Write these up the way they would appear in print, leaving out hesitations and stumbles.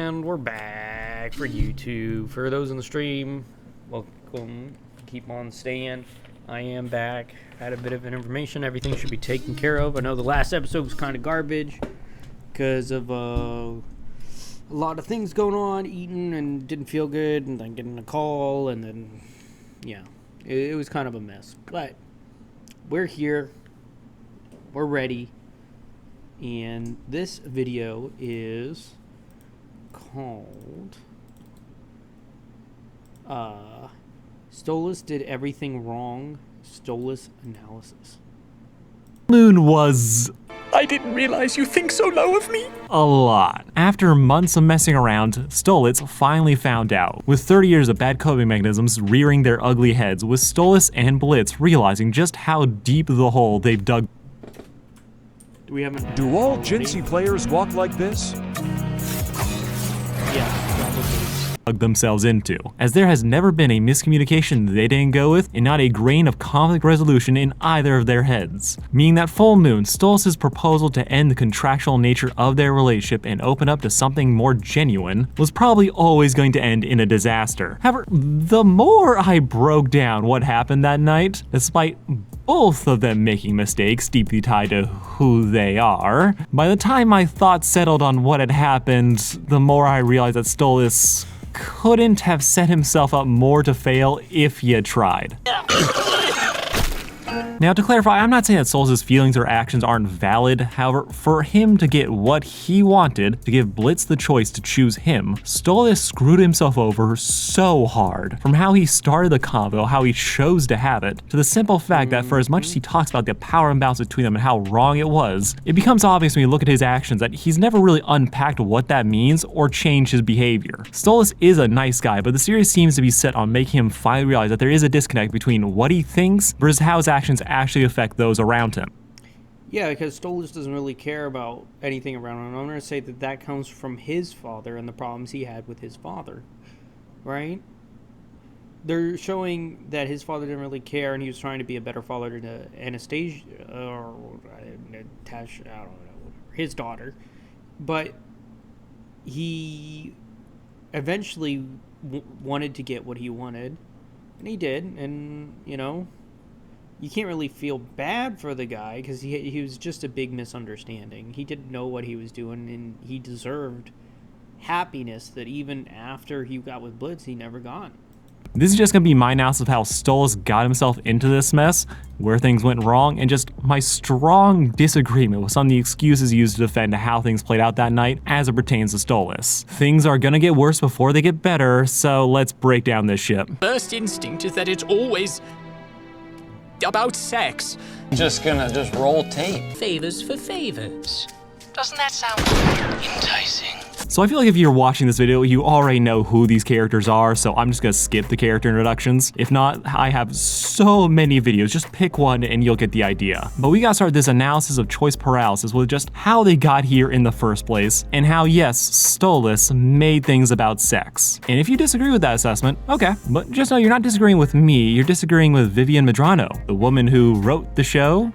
And we're back for YouTube. For those in the stream, welcome. Keep on staying. I am back. Had a bit of information. Everything should be taken care of. I know the last episode was kind of garbage because of a lot of things going on, eating and didn't feel good, and then getting a call, and then, yeah, it was kind of a mess. But we're here. We're ready. And this video is called STOLAS did everything wrong. STOLAS analysis. Moon was... I didn't realize you think so low of me. a lot. After months of messing around, STOLAS finally found out. With 30 years of bad coping mechanisms rearing their ugly heads, with STOLAS and Blitz realizing just how deep the hole they've dug. Do all Jinsey players walk like this? Themselves into, as there has never been a miscommunication they didn't go with, and not a grain of conflict resolution in either of their heads. Meaning that full moon, STOLAS' proposal to end the contractual nature of their relationship and open up to something more genuine was probably always going to end in a disaster. However, the more I broke down what happened that night, despite both of them making mistakes deeply tied to who they are, by the time my thoughts settled on what had happened, the more I realized that STOLAS couldn't have set himself up more to fail if he had tried. Now, to clarify, I'm not saying that STOLAS' feelings or actions aren't valid. However, for him to get what he wanted, to give Blitz the choice to choose him, STOLAS screwed himself over so hard. From how he started the convo, how he chose to have it, to the simple fact that for as much as he talks about the power imbalance between them and how wrong it was, it becomes obvious when you look at his actions that he's never really unpacked what that means or changed his behavior. STOLAS is a nice guy, but the series seems to be set on making him finally realize that there is a disconnect between what he thinks versus how his actions actually affect those around him. Yeah, because STOLAS doesn't really care about anything around him. I'm going to say that that comes from his father and the problems he had with his father, right? They're showing that his father didn't really care and he was trying to be a better father to Anastasia, or Natasha, I don't know, his daughter. But he eventually wanted to get what he wanted, and he did, and, you know, you can't really feel bad for the guy because he was just a big misunderstanding. He didn't know what he was doing, and he deserved happiness that even after he got with Blitz, he never got. This is just going to be my analysis of how STOLAS got himself into this mess, where things went wrong, and just my strong disagreement with some of the excuses used to defend how things played out that night as it pertains to STOLAS. Things are going to get worse before they get better, so let's break down this ship. First instinct is that it's always about sex. Just gonna roll tape. Favors for favors. Doesn't that sound enticing? So I feel like if you're watching this video, you already know who these characters are, so I'm just gonna skip the character introductions. If not, I have so many videos, just pick one and you'll get the idea. But we gotta start this analysis of choice paralysis with just how they got here in the first place, and how, yes, STOLAS made things about sex. And if you disagree with that assessment, okay, but just know you're not disagreeing with me, you're disagreeing with Vivian Medrano, the woman who wrote the show.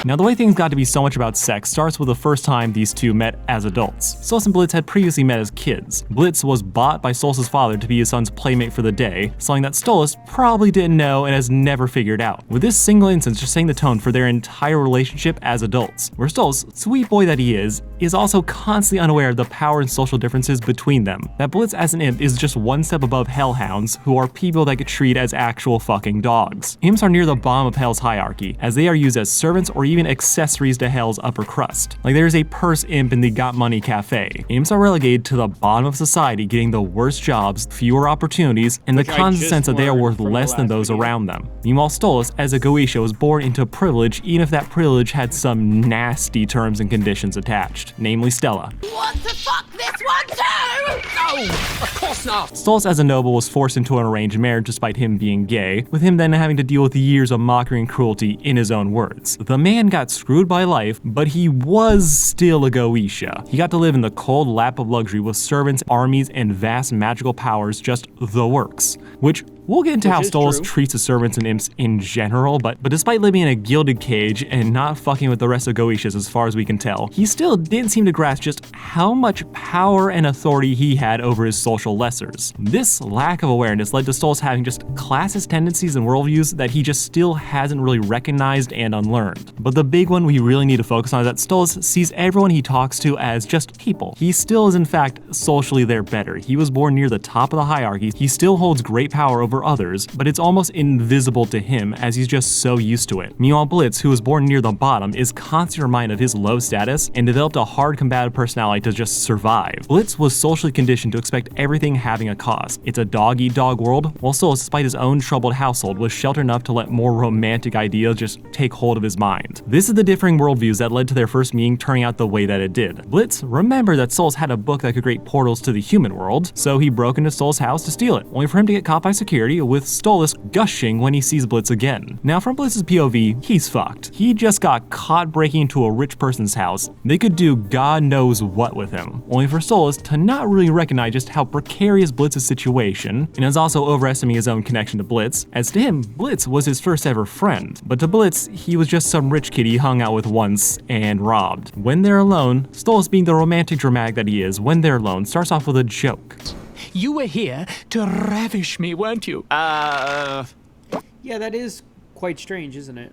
Now, the way things got to be so much about sex starts with the first time these two met as adults. STOLAS and Blitz had previously met as kids. Blitz was bought by STOLAS' father to be his son's playmate for the day, something that STOLAS probably didn't know and has never figured out. With this single instance just setting the tone for their entire relationship as adults, where STOLAS, sweet boy that he is also constantly unaware of the power and social differences between them. That Blitz as an imp is just one step above hellhounds, who are people that get treated as actual fucking dogs. Imps are near the bottom of hell's hierarchy, as they are used as servants or even accessories to hell's upper crust. Like there's a purse imp in the Got Money cafe. Imps are relegated to the bottom of society, getting the worst jobs, fewer opportunities, and the constant sense that they are worth less than those around them. Meanwhile, STOLAS, as a Goetia, was born into privilege, even if that privilege had some nasty terms and conditions attached, namely Stella. Want to fuck this one too? No, of course not. STOLAS as a noble was forced into an arranged marriage despite him being gay, with him then having to deal with years of mockery and cruelty in his own words. The man got screwed by life, but he was still a Goetia. He got to live in the cold lap of luxury with servants, armies, and vast magical powers, just the works. Which, We'll get into Which how is STOLAS true. treats his servants and imps in general, but despite living in a gilded cage and not fucking with the rest of Goetias as far as we can tell, he still didn't seem to grasp just how much power and authority he had over his social lessers. This lack of awareness led to STOLAS having just classist tendencies and worldviews that he just still hasn't really recognized and unlearned. But the big one we really need to focus on is that STOLAS sees everyone he talks to as just people. He still is in fact socially their better. He was born near the top of the hierarchy. He still holds great power over others, but it's almost invisible to him as he's just so used to it. Meanwhile, Blitz, who was born near the bottom, is constantly reminded of his low status and developed a hard combative personality to just survive. Blitz was socially conditioned to expect everything having a cost. It's a dog-eat-dog world, while STOLAS, despite his own troubled household, was sheltered enough to let more romantic ideas just take hold of his mind. This is the differing worldviews that led to their first meeting turning out the way that it did. Blitz remembered that STOLAS had a book that could create portals to the human world, so he broke into STOLAS' house to steal it, only for him to get caught by security, with STOLAS gushing when he sees Blitz again. Now from Blitz's POV, he's fucked. He just got caught breaking into a rich person's house. They could do God knows what with him, only for STOLAS to not really recognize just how precarious Blitz's situation, and is also overestimating his own connection to Blitz, as to him, Blitz was his first ever friend. But to Blitz, he was just some rich kid he hung out with once and robbed. When they're alone, STOLAS, being the romantic dramatic that he is, when they're alone, starts off with a joke. You were here to ravish me, weren't you? Yeah, that is quite strange, isn't it?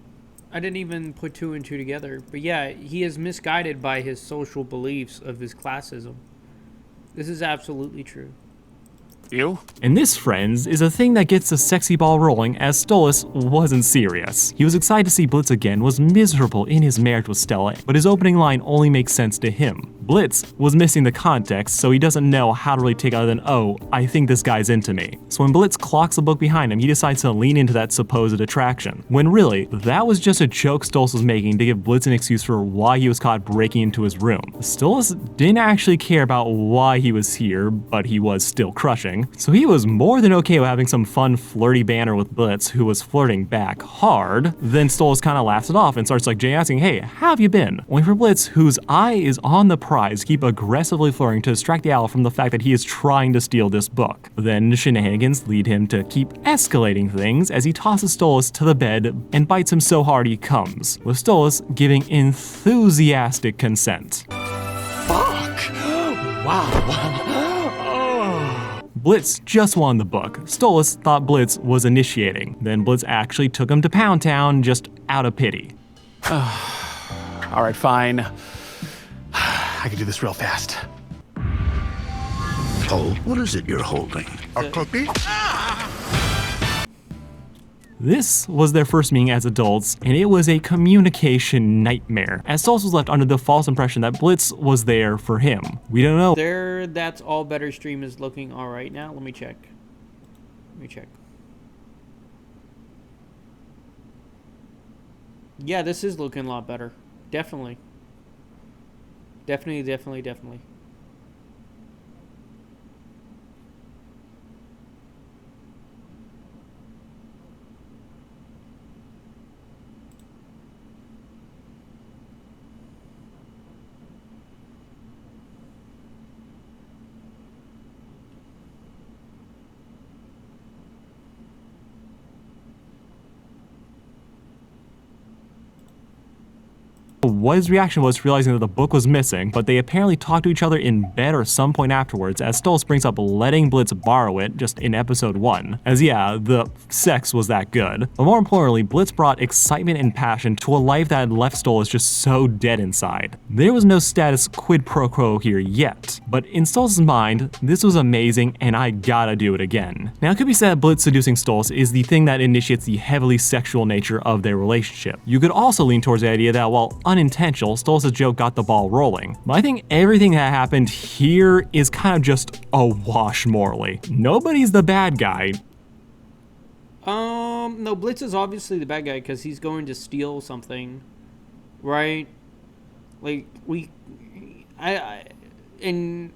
I didn't even put two and two together. But yeah, he is misguided by his social beliefs of his classism. This is absolutely true. You? And this, friends, is a thing that gets the sexy ball rolling, as STOLAS wasn't serious. He was excited to see Blitz again, was miserable in his marriage with Stella, but his opening line only makes sense to him. Blitz was missing the context, so he doesn't know how to really take other than, oh, I think this guy's into me. So when Blitz clocks the book behind him, he decides to lean into that supposed attraction. When really, that was just a joke STOLAS was making to give Blitz an excuse for why he was caught breaking into his room. STOLAS didn't actually care about why he was here, but he was still crushing. So he was more than okay with having some fun flirty banter with Blitz, who was flirting back hard. Then STOLAS kind of laughs it off and starts like Jay asking, hey, how have you been? Only for Blitz, whose eye is on the prize, keep aggressively flirting to distract the owl from the fact that he is trying to steal this book. Then shenanigans lead him to keep escalating things as he tosses STOLAS to the bed and bites him so hard he comes, with STOLAS giving enthusiastic consent. Fuck! Wow. Blitz just won the book. STOLAS thought Blitz was initiating. Then Blitz actually took him to Pound Town just out of pity. All right, fine. I can do this real fast. Oh, what is it you're holding? A cookie? This was their first meeting as adults, and it was a communication nightmare, as STOLAS was left under the false impression that Blitz was there for him. We don't know. There, that's all better. Stream is looking all right now. Let me check. Yeah, this is looking a lot better. Definitely. Definitely. What his reaction was to realizing that the book was missing, but they apparently talked to each other in bed or some point afterwards, as STOLAS brings up letting Blitz borrow it just in episode 1. As yeah, the sex was that good. But more importantly, Blitz brought excitement and passion to a life that had left STOLAS just so dead inside. There was no status quid pro quo here yet, but in STOLAS' mind, this was amazing and I gotta do it again. Now it could be said that Blitz seducing STOLAS is the thing that initiates the heavily sexual nature of their relationship. You could also lean towards the idea that while unintentional, STOLAS' joke got the ball rolling. But I think everything that happened here is kind of just a wash morally. Nobody's the bad guy. No, Blitz is obviously the bad guy because he's going to steal something, right? Like, and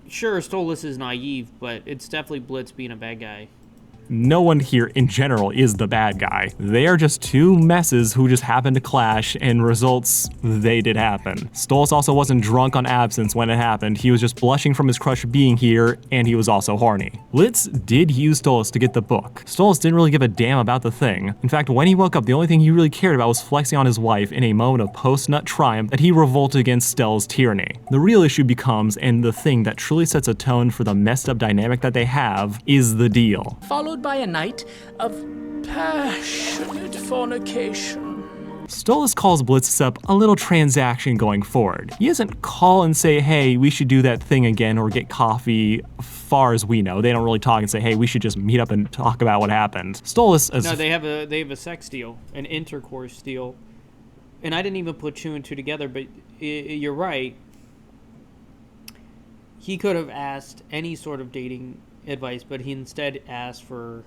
sure, STOLAS is naive, but it's definitely Blitz being a bad guy. No one here in general is the bad guy. They are just two messes who just happened to clash, and results, they did happen. Stolas also wasn't drunk on absinthe when it happened. He was just blushing from his crush being here, and he was also horny. Blitz did use Stolas to get the book. Stolas didn't really give a damn about the thing. In fact, when he woke up, the only thing he really cared about was flexing on his wife in a moment of post-nut triumph that he revolted against Stella's tyranny. The real issue becomes, and the thing that truly sets a tone for the messed up dynamic that they have, is the deal. Followed by a night of passionate fornication. Stolas calls Blitz up a little transaction going forward. He doesn't call and say, hey, we should do that thing again or get coffee. Far as we know, they don't really talk and say, hey, we should just meet up and talk about what happened. Stolas, No, they have a sex deal, an intercourse deal. And I didn't even put two and two together, but you're right. He could have asked any sort of dating advice, but he instead asked for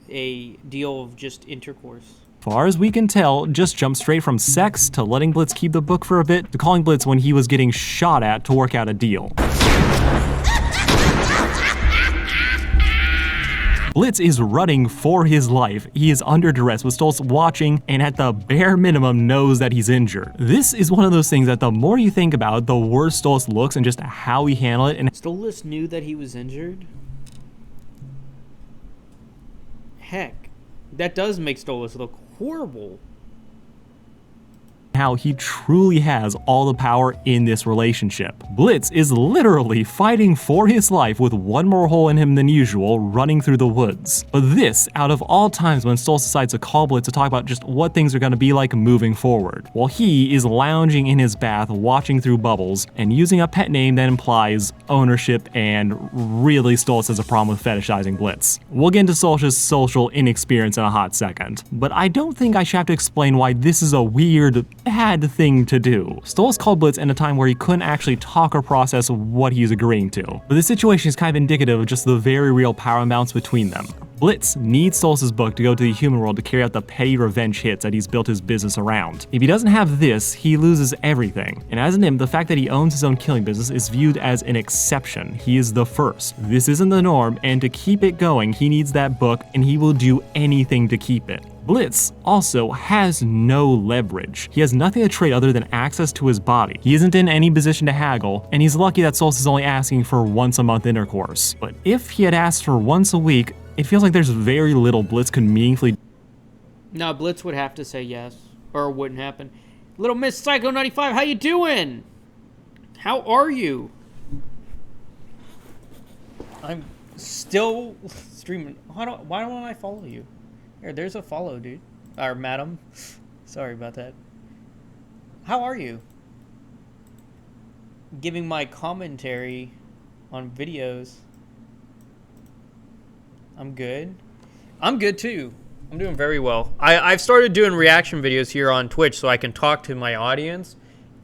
a deal of just intercourse. far as we can tell, just jumped straight from sex to letting Blitz keep the book for a bit to calling Blitz when he was getting shot at to work out a deal. Blitz is running for his life. He is under duress with Stolas watching and at the bare minimum knows that he's injured. This is one of those things that the more you think about it, the worse Stolas looks and just how he handled it. And Stolas knew that he was injured? Heck, that does make Stolas look horrible. How he truly has all the power in this relationship. Blitz is literally fighting for his life with one more hole in him than usual, running through the woods. But this, out of all times when Stolas decides to call Blitz to talk about just what things are going to be like moving forward, while he is lounging in his bath, watching through bubbles, and using a pet name that implies ownership, and really Stolas has a problem with fetishizing Blitz. We'll get into Stolas' social inexperience in a hot second, but I don't think I should have to explain why this is a weird, bad thing to do. Stolas called Blitz in a time where he couldn't actually talk or process what he was agreeing to. But this situation is kind of indicative of just the very real power imbalance between them. Blitz needs Stolas' book to go to the human world to carry out the petty revenge hits that he's built his business around. If he doesn't have this, he loses everything. And as an imp, the fact that he owns his own killing business is viewed as an exception. He is the first. This isn't the norm, and to keep it going, he needs that book, and he will do anything to keep it. Blitz also has no leverage. He has nothing to trade other than access to his body. He isn't in any position to haggle, and he's lucky that Stolas is only asking for once a month intercourse. But if he had asked for once a week, it feels like there's very little Blitz could meaningfully. No, Blitz would have to say yes, or it wouldn't happen. Little Miss Psycho 95, how you doing? How are you? I'm still streaming. Why don't I follow you? Here, there's a follow, dude. Or madam. Sorry about that. How are you? Giving my commentary on videos. I'm good. I'm good too. I'm doing very well. I've started doing reaction videos here on Twitch so I can talk to my audience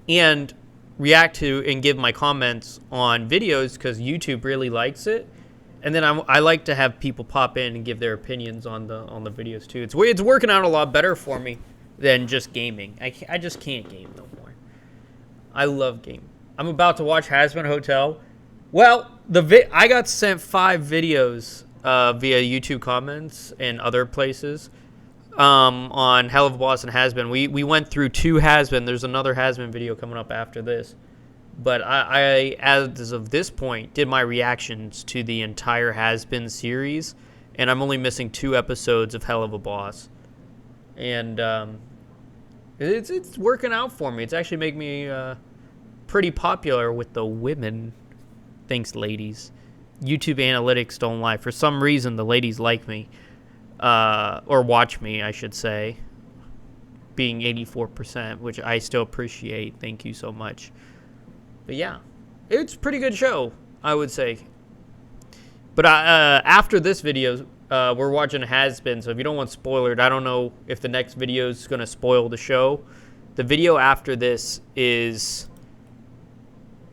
and react to and give my comments on videos because YouTube really likes it. And then I like to have people pop in and give their opinions on the videos too. It's working out a lot better for me than just gaming. I just can't game no more. I love gaming. I'm about to watch Hazbin Hotel. Well, I got sent 5 videos via YouTube comments and other places on Hell of a Boss and Hazbin. We went through 2 Hazbin. There's another Hazbin video coming up after this. But I, as of this point, did my reactions to the entire Hazbin series, and I'm only missing 2 episodes of Hell of a Boss. And it's working out for me. It's actually making me pretty popular with the women. Thanks, ladies. YouTube analytics don't lie. For some reason, the ladies like me. Or watch me, I should say. Being 84%, which I still appreciate. Thank you so much. But yeah, it's a pretty good show, I would say. But after this video, we're watching Hazbin, so if you don't want spoilers, I don't know if the next video is going to spoil the show. The video after this is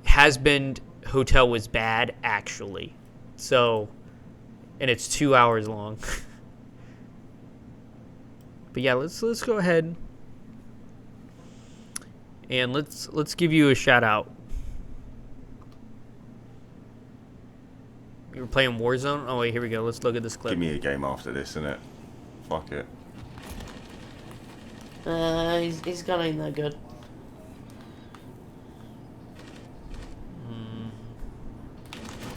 Hazbin Hotel was bad, actually. So, and it's 2 hours long. But yeah, let's go ahead and let's give you a shout out. You were playing Warzone? Oh wait, here we go. Let's look at this clip. Give me a game after this, innit? Fuck it. He's gun ain't that good.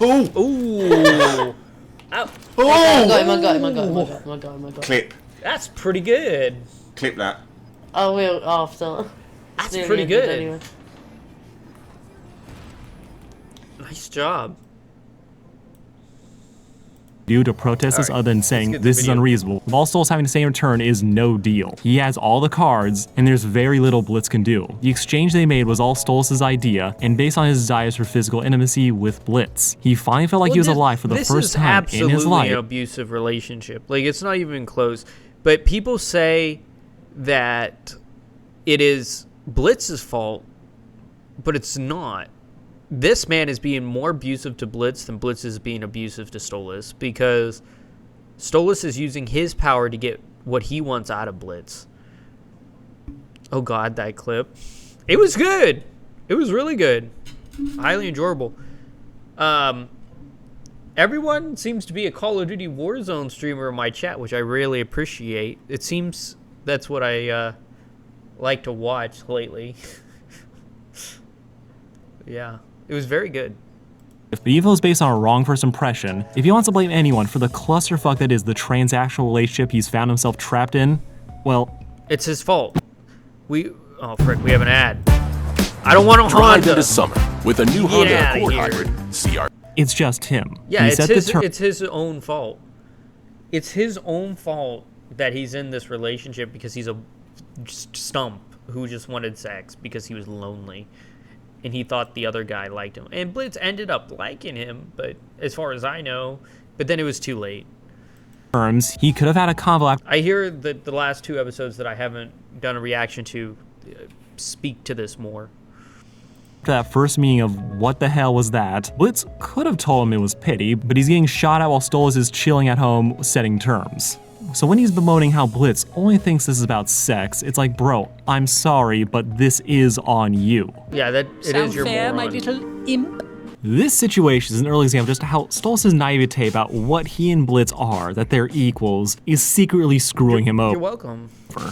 Oh! Ooh! Ow. Oh! I got him. Clip. That's pretty good. Clip that. Oh, we'll after. That's Nearly pretty ended good. Anyway. Nice job. Do to protest this Alright, other than let's saying get the this is video. unreasonable. All Stolas having to say in return is no deal. He has all the cards, and there's very little Blitz can do. The exchange they made was all Stolas' idea, and based on his desires for physical intimacy with Blitz. He finally felt like he was alive for the first time in his life. This is absolutely an abusive relationship. Like, it's not even close. But people say that it is Blitz's fault, but it's not. This man is being more abusive to Blitz than Blitz is being abusive to Stolas, because Stolas is using his power to get what he wants out of Blitz. Oh god, that clip. It was good. It was really good. Highly enjoyable. Everyone seems to be a Call of Duty Warzone streamer in my chat, which I really appreciate. It seems that's what I like to watch lately. Yeah. It was very good. If the Evo is based on a wrong first impression, if he wants to blame anyone for the clusterfuck that is the transactional relationship he's found himself trapped in, well, it's his fault. Oh frick, we have an ad. I don't want to Drive Honda. into summer with a new Get Honda outta Accord here. Hybrid CR. it's just him. Yeah, He it's set his, the term. it's his own fault. It's his own fault that he's in this relationship because he's a stump who just wanted sex because he was lonely. And he thought the other guy liked him. And Blitz ended up liking him, but as far as I know, but then it was too late. Terms, he could have had a convo after I hear that the last 2 episodes that I haven't done a reaction to speak to this more. that first meeting of what the hell was that. Blitz could have told him it was pity, but he's getting shot at while Stolas is chilling at home setting terms. So when he's bemoaning how Blitz only thinks this is about sex, it's like, bro, I'm sorry, but this is on you. Yeah, that it is your moron. my little imp? This situation is an early example of just how Stolas' naivete about what he and Blitz are, that they're equals, is secretly screwing him You're over. welcome.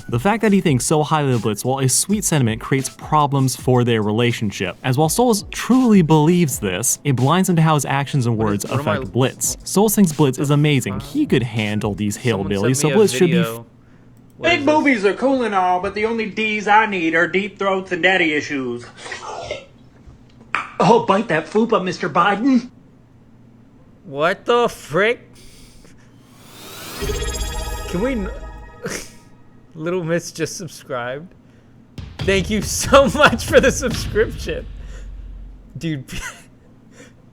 The fact that he thinks so highly of Blitz, while a sweet sentiment, creates problems for their relationship. As while Stolas truly believes this, it blinds him to how his actions and words what am I- affect Blitz. Stolas thinks Blitz is amazing. He could handle these hillbillies, so Blitz should be Big boobies are cool and all, but the only D's I need are deep throats and daddy issues. Oh, bite that fupa, Mr. Biden. What the frick? Can we... Little Miss just subscribed. Thank you so much for the subscription. Dude,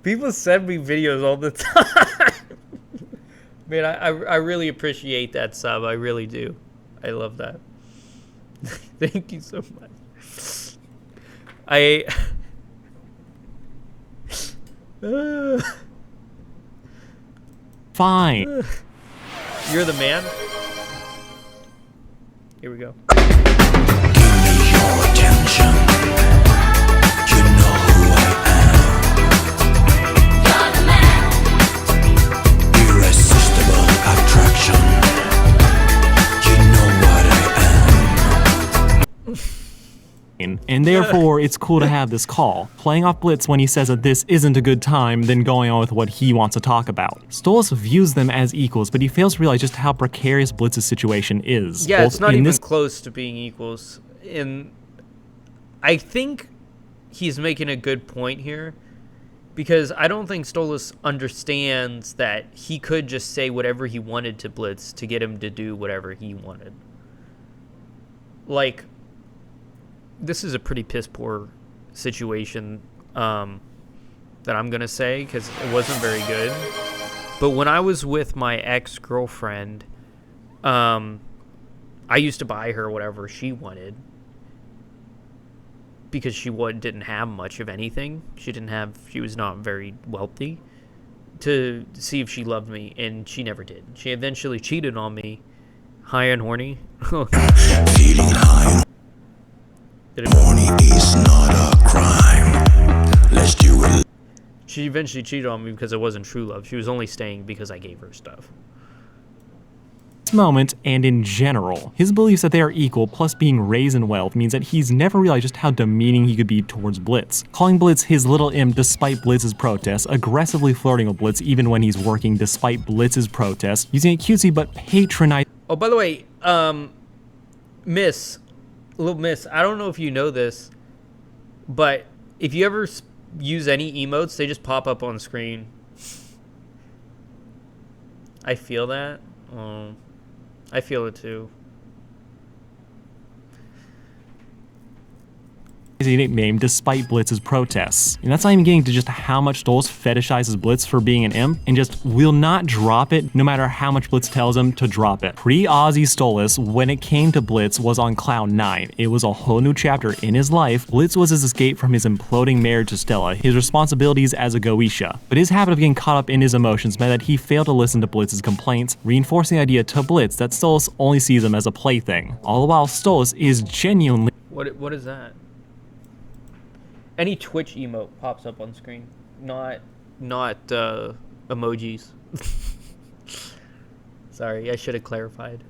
people send me videos all the time. Man, I really appreciate that sub. I really do. I love that. Thank you so much. fine. You're the man? Here we go. Give me your attention. You know who I am. You're the man. Irresistible attraction. You know what I am. And therefore, it's cool to have this call, playing off Blitz when he says that this isn't a good time, then going on with what he wants to talk about. Stolas views them as equals, but he fails to realize just how precarious Blitz's situation is. Yeah, Both it's not in even this close to being equals. And I think he's making a good point here, because I don't think Stolas understands that he could just say whatever he wanted to Blitz to get him to do whatever he wanted. Like, this is a pretty piss poor situation that I'm gonna say, because it wasn't very good. But when I was with my ex-girlfriend, I used to buy her whatever she wanted because she didn't have much of anything. She was not very wealthy, to see if she loved me, and she never did. She eventually cheated on me. High and horny. Feeling high and horny is not a crime. Let's do it. She eventually cheated on me because it wasn't true love. She was only staying because I gave her stuff. Moment and in general, his beliefs that they are equal plus being raised in wealth means that he's never realized just how demeaning he could be towards Blitz, calling Blitz his little imp despite Blitz's protests, aggressively flirting with Blitz even when he's working despite Blitz's protests, using a cutesy but patronizing. Oh, by the way, little miss, I don't know if you know this, but if you ever use any emotes, they just pop up on screen. I feel that. I feel it too. Nickname despite Blitz's protests. And that's not even getting to just how much STOLAS fetishizes Blitz for being an imp and just will not drop it no matter how much Blitz tells him to drop it. Pre-Aussie STOLAS, when it came to Blitz, was on cloud 9. It was a whole new chapter in his life. Blitz was his escape from his imploding marriage to Stella, his responsibilities as a Goetia. But his habit of getting caught up in his emotions meant that he failed to listen to Blitz's complaints, reinforcing the idea to Blitz that STOLAS only sees him as a plaything. All the while, STOLAS is genuinely... What is that? Any Twitch emote pops up on screen, not emojis. Sorry, I should have clarified.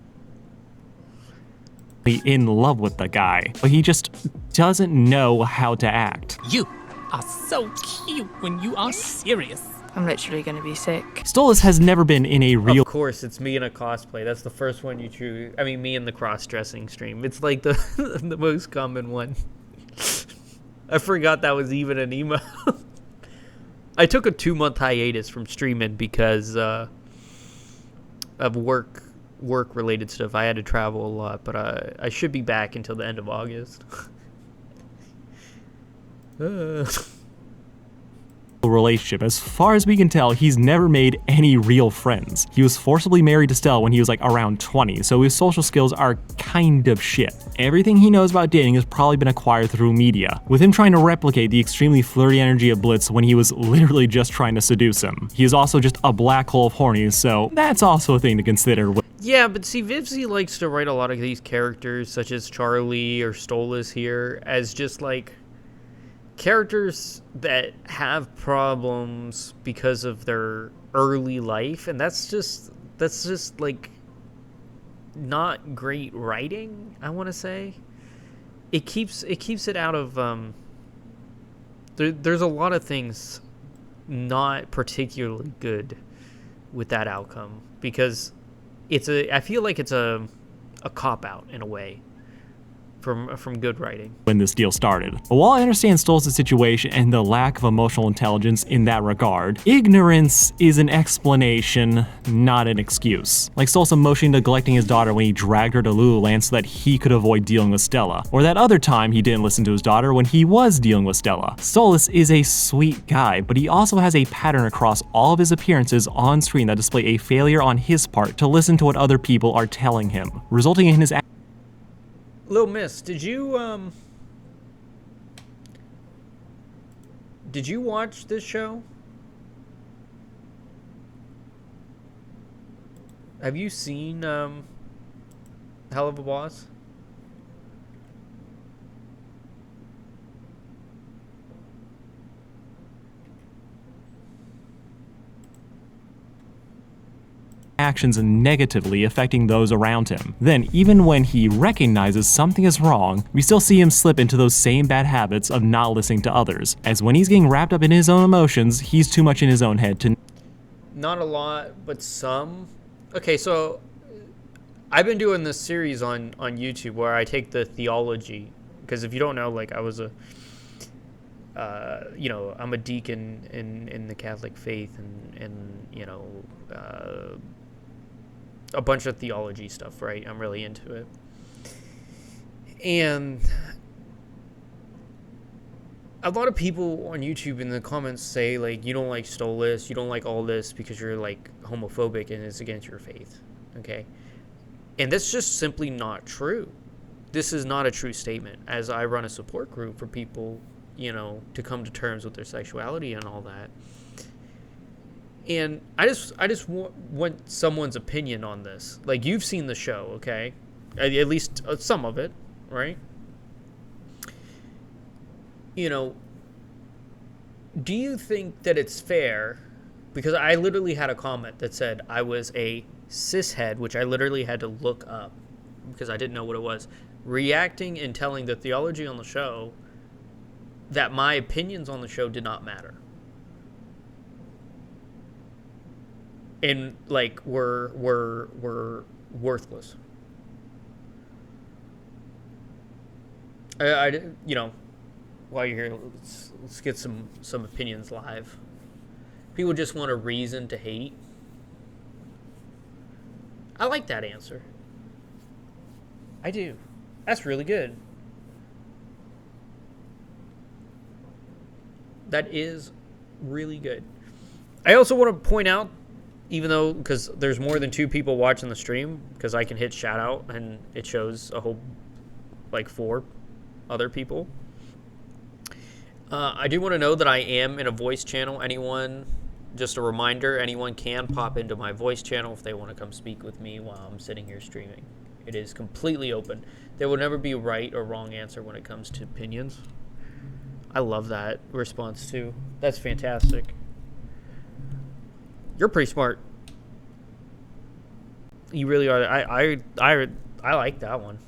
In love with the guy, but he just doesn't know how to act. You are so cute when you are serious. I'm literally gonna be sick. STOLAS has never been in a real... Of course, it's me in a cosplay. That's the first one you choose. I mean, me in the cross-dressing stream. It's like the the most common one. I forgot that was even an emo. I took a 2-month hiatus from streaming because of work-related stuff. I had to travel a lot, but I should be back until the end of August. Relationship. As far as we can tell, he's never made any real friends. He was forcibly married to Stella when he was like around 20, so his social skills are kind of shit. Everything he knows about dating has probably been acquired through media, with him trying to replicate the extremely flirty energy of Blitz when he was literally just trying to seduce him. He is also just a black hole of horny, so that's also a thing to consider. Yeah, but see, Vivzy likes to write a lot of these characters, such as Charlie or STOLAS here, as just like characters that have problems because of their early life, and that's just like not great writing, I want to say. It keeps it out of there's a lot of things not particularly good with that outcome, because I feel like it's a cop-out in a way from good writing. When this deal started. But while I understand STOLAS' situation and the lack of emotional intelligence in that regard, ignorance is an explanation, not an excuse. Like STOLAS emotionally neglecting his daughter when he dragged her to Lululand so that he could avoid dealing with Stella, or that other time he didn't listen to his daughter when he was dealing with Stella. STOLAS is a sweet guy, but he also has a pattern across all of his appearances on screen that display a failure on his part to listen to what other people are telling him, resulting in his Lil Miss, did you watch this show? Have you seen Hell of a Boss? actions negatively affecting those around him. Then, even when he recognizes something is wrong, we still see him slip into those same bad habits of not listening to others, as when he's getting wrapped up in his own emotions, he's too much in his own head to... Not a lot, but some. Okay, so I've been doing this series on YouTube where I take the theology, because if you don't know, like, I was a I'm a deacon in the Catholic faith, and a bunch of theology stuff, right? I'm really into it. And a lot of people on YouTube in the comments say, like, you don't like STOLAS, you don't like all this because you're, like, homophobic and it's against your faith, okay? And that's just simply not true. This is not a true statement, as I run a support group for people, to come to terms with their sexuality and all that. And I just want someone's opinion on this. Like, you've seen the show, okay? At least some of it, right? do you think that it's fair? Because I literally had a comment that said I was a cishead, which I literally had to look up because I didn't know what it was, reacting and telling the theology on the show that my opinions on the show did not matter. And, like, were worthless. I you know, while you're here, let's get some opinions live. People just want a reason to hate. I like that answer. I do. That's really good. That is really good. I also want to point out, even though, because there's more than 2 people watching the stream, because I can hit shout out and it shows a whole, like, 4 other people. I do want to know that I am in a voice channel. Anyone, just a reminder, anyone can pop into my voice channel if they want to come speak with me while I'm sitting here streaming. It is completely open. There will never be a right or wrong answer when it comes to opinions. I love that response too. That's fantastic. You're pretty smart. You really are. I like that one.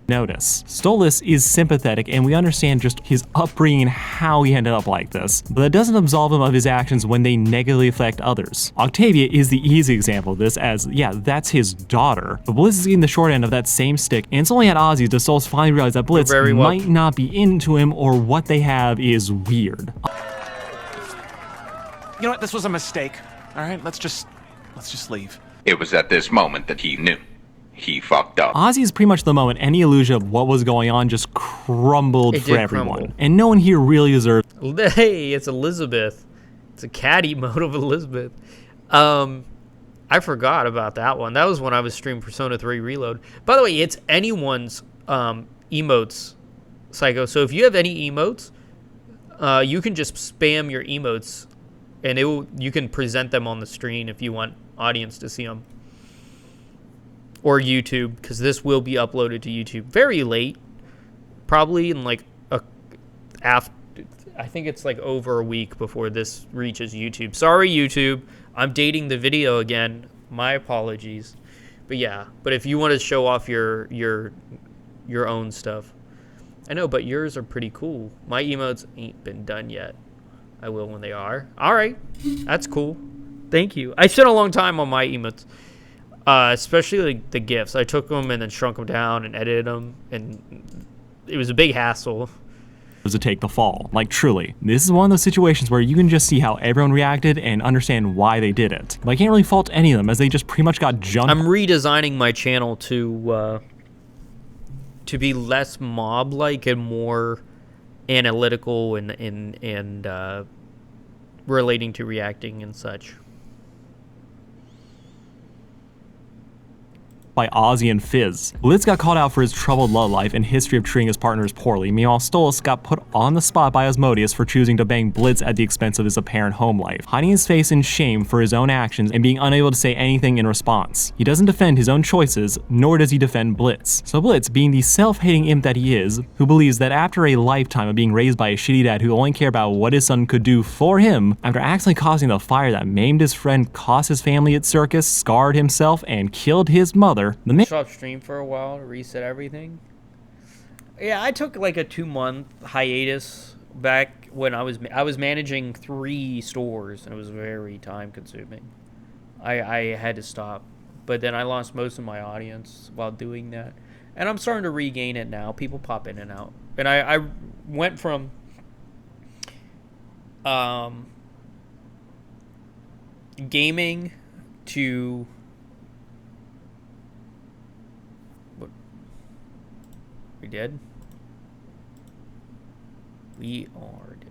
Notice, STOLAS is sympathetic, and we understand just his upbringing and how he ended up like this, but that doesn't absolve him of his actions when they negatively affect others. Octavia is the easy example of this, as, yeah, that's his daughter, but Blitz is getting the short end of that same stick, and it's only at Ozzy does STOLAS finally realize that Blitz might not be into him, or what they have is weird. You know what? This was a mistake. All right, let's just leave. It was at this moment that he knew. He fucked up. Ozzy is pretty much the moment any illusion of what was going on just crumbled for everyone. Crumble. And no one here really deserves. Hey, it's Elizabeth. It's a cat emote of Elizabeth. I forgot about that one. That was when I was streaming Persona 3 Reload. By the way, it's anyone's emotes, Psycho. So if you have any emotes, you can just spam your emotes, and you can present them on the screen if you want audience to see them. Or YouTube, because this will be uploaded to YouTube very late, probably in like I think it's like over a week before this reaches YouTube. Sorry, YouTube, I'm dating the video again. My apologies. But yeah, but if you want to show off your own stuff, I know, but yours are pretty cool. My emotes ain't been done yet. I will when they are. All right, that's cool. Thank you. I spent a long time on my emotes. Especially like the GIFs. I took them and then shrunk them down and edited them, and it was a big hassle. To take the fall. Like, truly, this is one of those situations where you can just see how everyone reacted and understand why they did it. But I can't really fault any of them, as they just pretty much got jumped. I'm redesigning my channel to be less mob-like and more analytical and relating to reacting and such. By Ozzy and Fizz. Blitz got called out for his troubled love life and history of treating his partners poorly, meanwhile STOLAS got put on the spot by Asmodeus for choosing to bang Blitz at the expense of his apparent home life, hiding his face in shame for his own actions and being unable to say anything in response. He doesn't defend his own choices, nor does he defend Blitz. So Blitz, being the self-hating imp that he is, who believes that after a lifetime of being raised by a shitty dad who only cared about what his son could do for him, after accidentally causing the fire that maimed his friend, cost his family at circus, scarred himself, and killed his mother, Stop stream for a while to reset everything. Yeah, I took like a 2-month hiatus back when I was managing 3 stores, and it was very time consuming. I had to stop, but then I lost most of my audience while doing that, and I'm starting to regain it now. People pop in and out, and I went from gaming to we did. We are dead.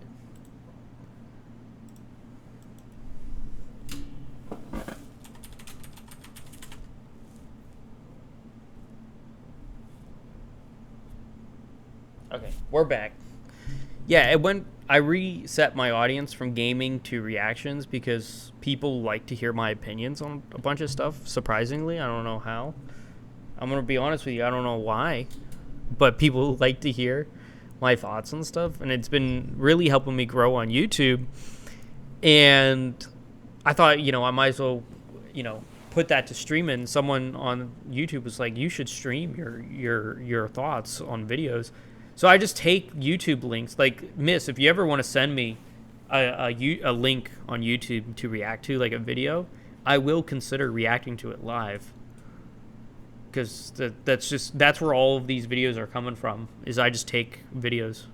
Okay, we're back. Yeah, I reset my audience from gaming to reactions because people like to hear my opinions on a bunch of stuff, surprisingly. I don't know how. I'm going to be honest with you, I don't know why. But people like to hear my thoughts and stuff, and it's been really helping me grow on YouTube. And I thought, I might as well, put that to stream. And someone on YouTube was like, you should stream your thoughts on videos. So I just take YouTube links. Like, Miss, if you ever want to send me a link on YouTube to react to, like a video, I will consider reacting to it live. Because that's where all of these videos are coming from, is I just take videos.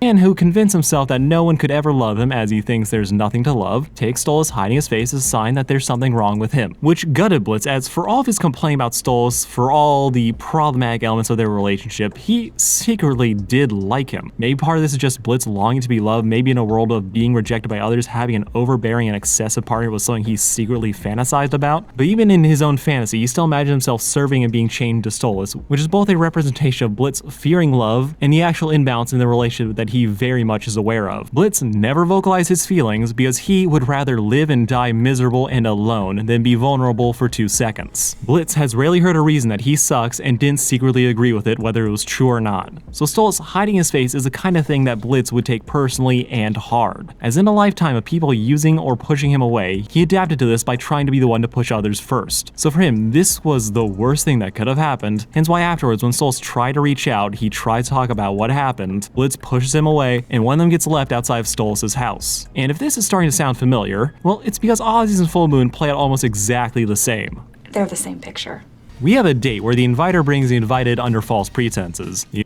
Man who convinced himself that no one could ever love him as he thinks there's nothing to love, takes STOLAS hiding his face as a sign that there's something wrong with him, which gutted Blitz, as for all of his complaint about STOLAS, for all the problematic elements of their relationship, he secretly did like him. Maybe part of this is just Blitz longing to be loved, maybe in a world of being rejected by others, having an overbearing and excessive partner was something he secretly fantasized about. But even in his own fantasy, he still imagined himself serving and being chained to STOLAS, which is both a representation of Blitz fearing love and the actual imbalance in the relationship that he very much is aware of. Blitz never vocalized his feelings because he would rather live and die miserable and alone than be vulnerable for 2 seconds. Blitz has rarely heard a reason that he sucks and didn't secretly agree with it, whether it was true or not. So STOLAS hiding his face is the kind of thing that Blitz would take personally and hard. As in a lifetime of people using or pushing him away, he adapted to this by trying to be the one to push others first. So for him, this was the worst thing that could have happened, hence why afterwards when STOLAS tried to reach out, he tried to talk about what happened, Blitz pushes him away, and one of them gets left outside of STOLAS' house. And if this is starting to sound familiar, well, it's because Ozzy's and Full Moon play out almost exactly the same. They're the same picture. We have a date where the inviter brings the invited under false pretenses. Yeah,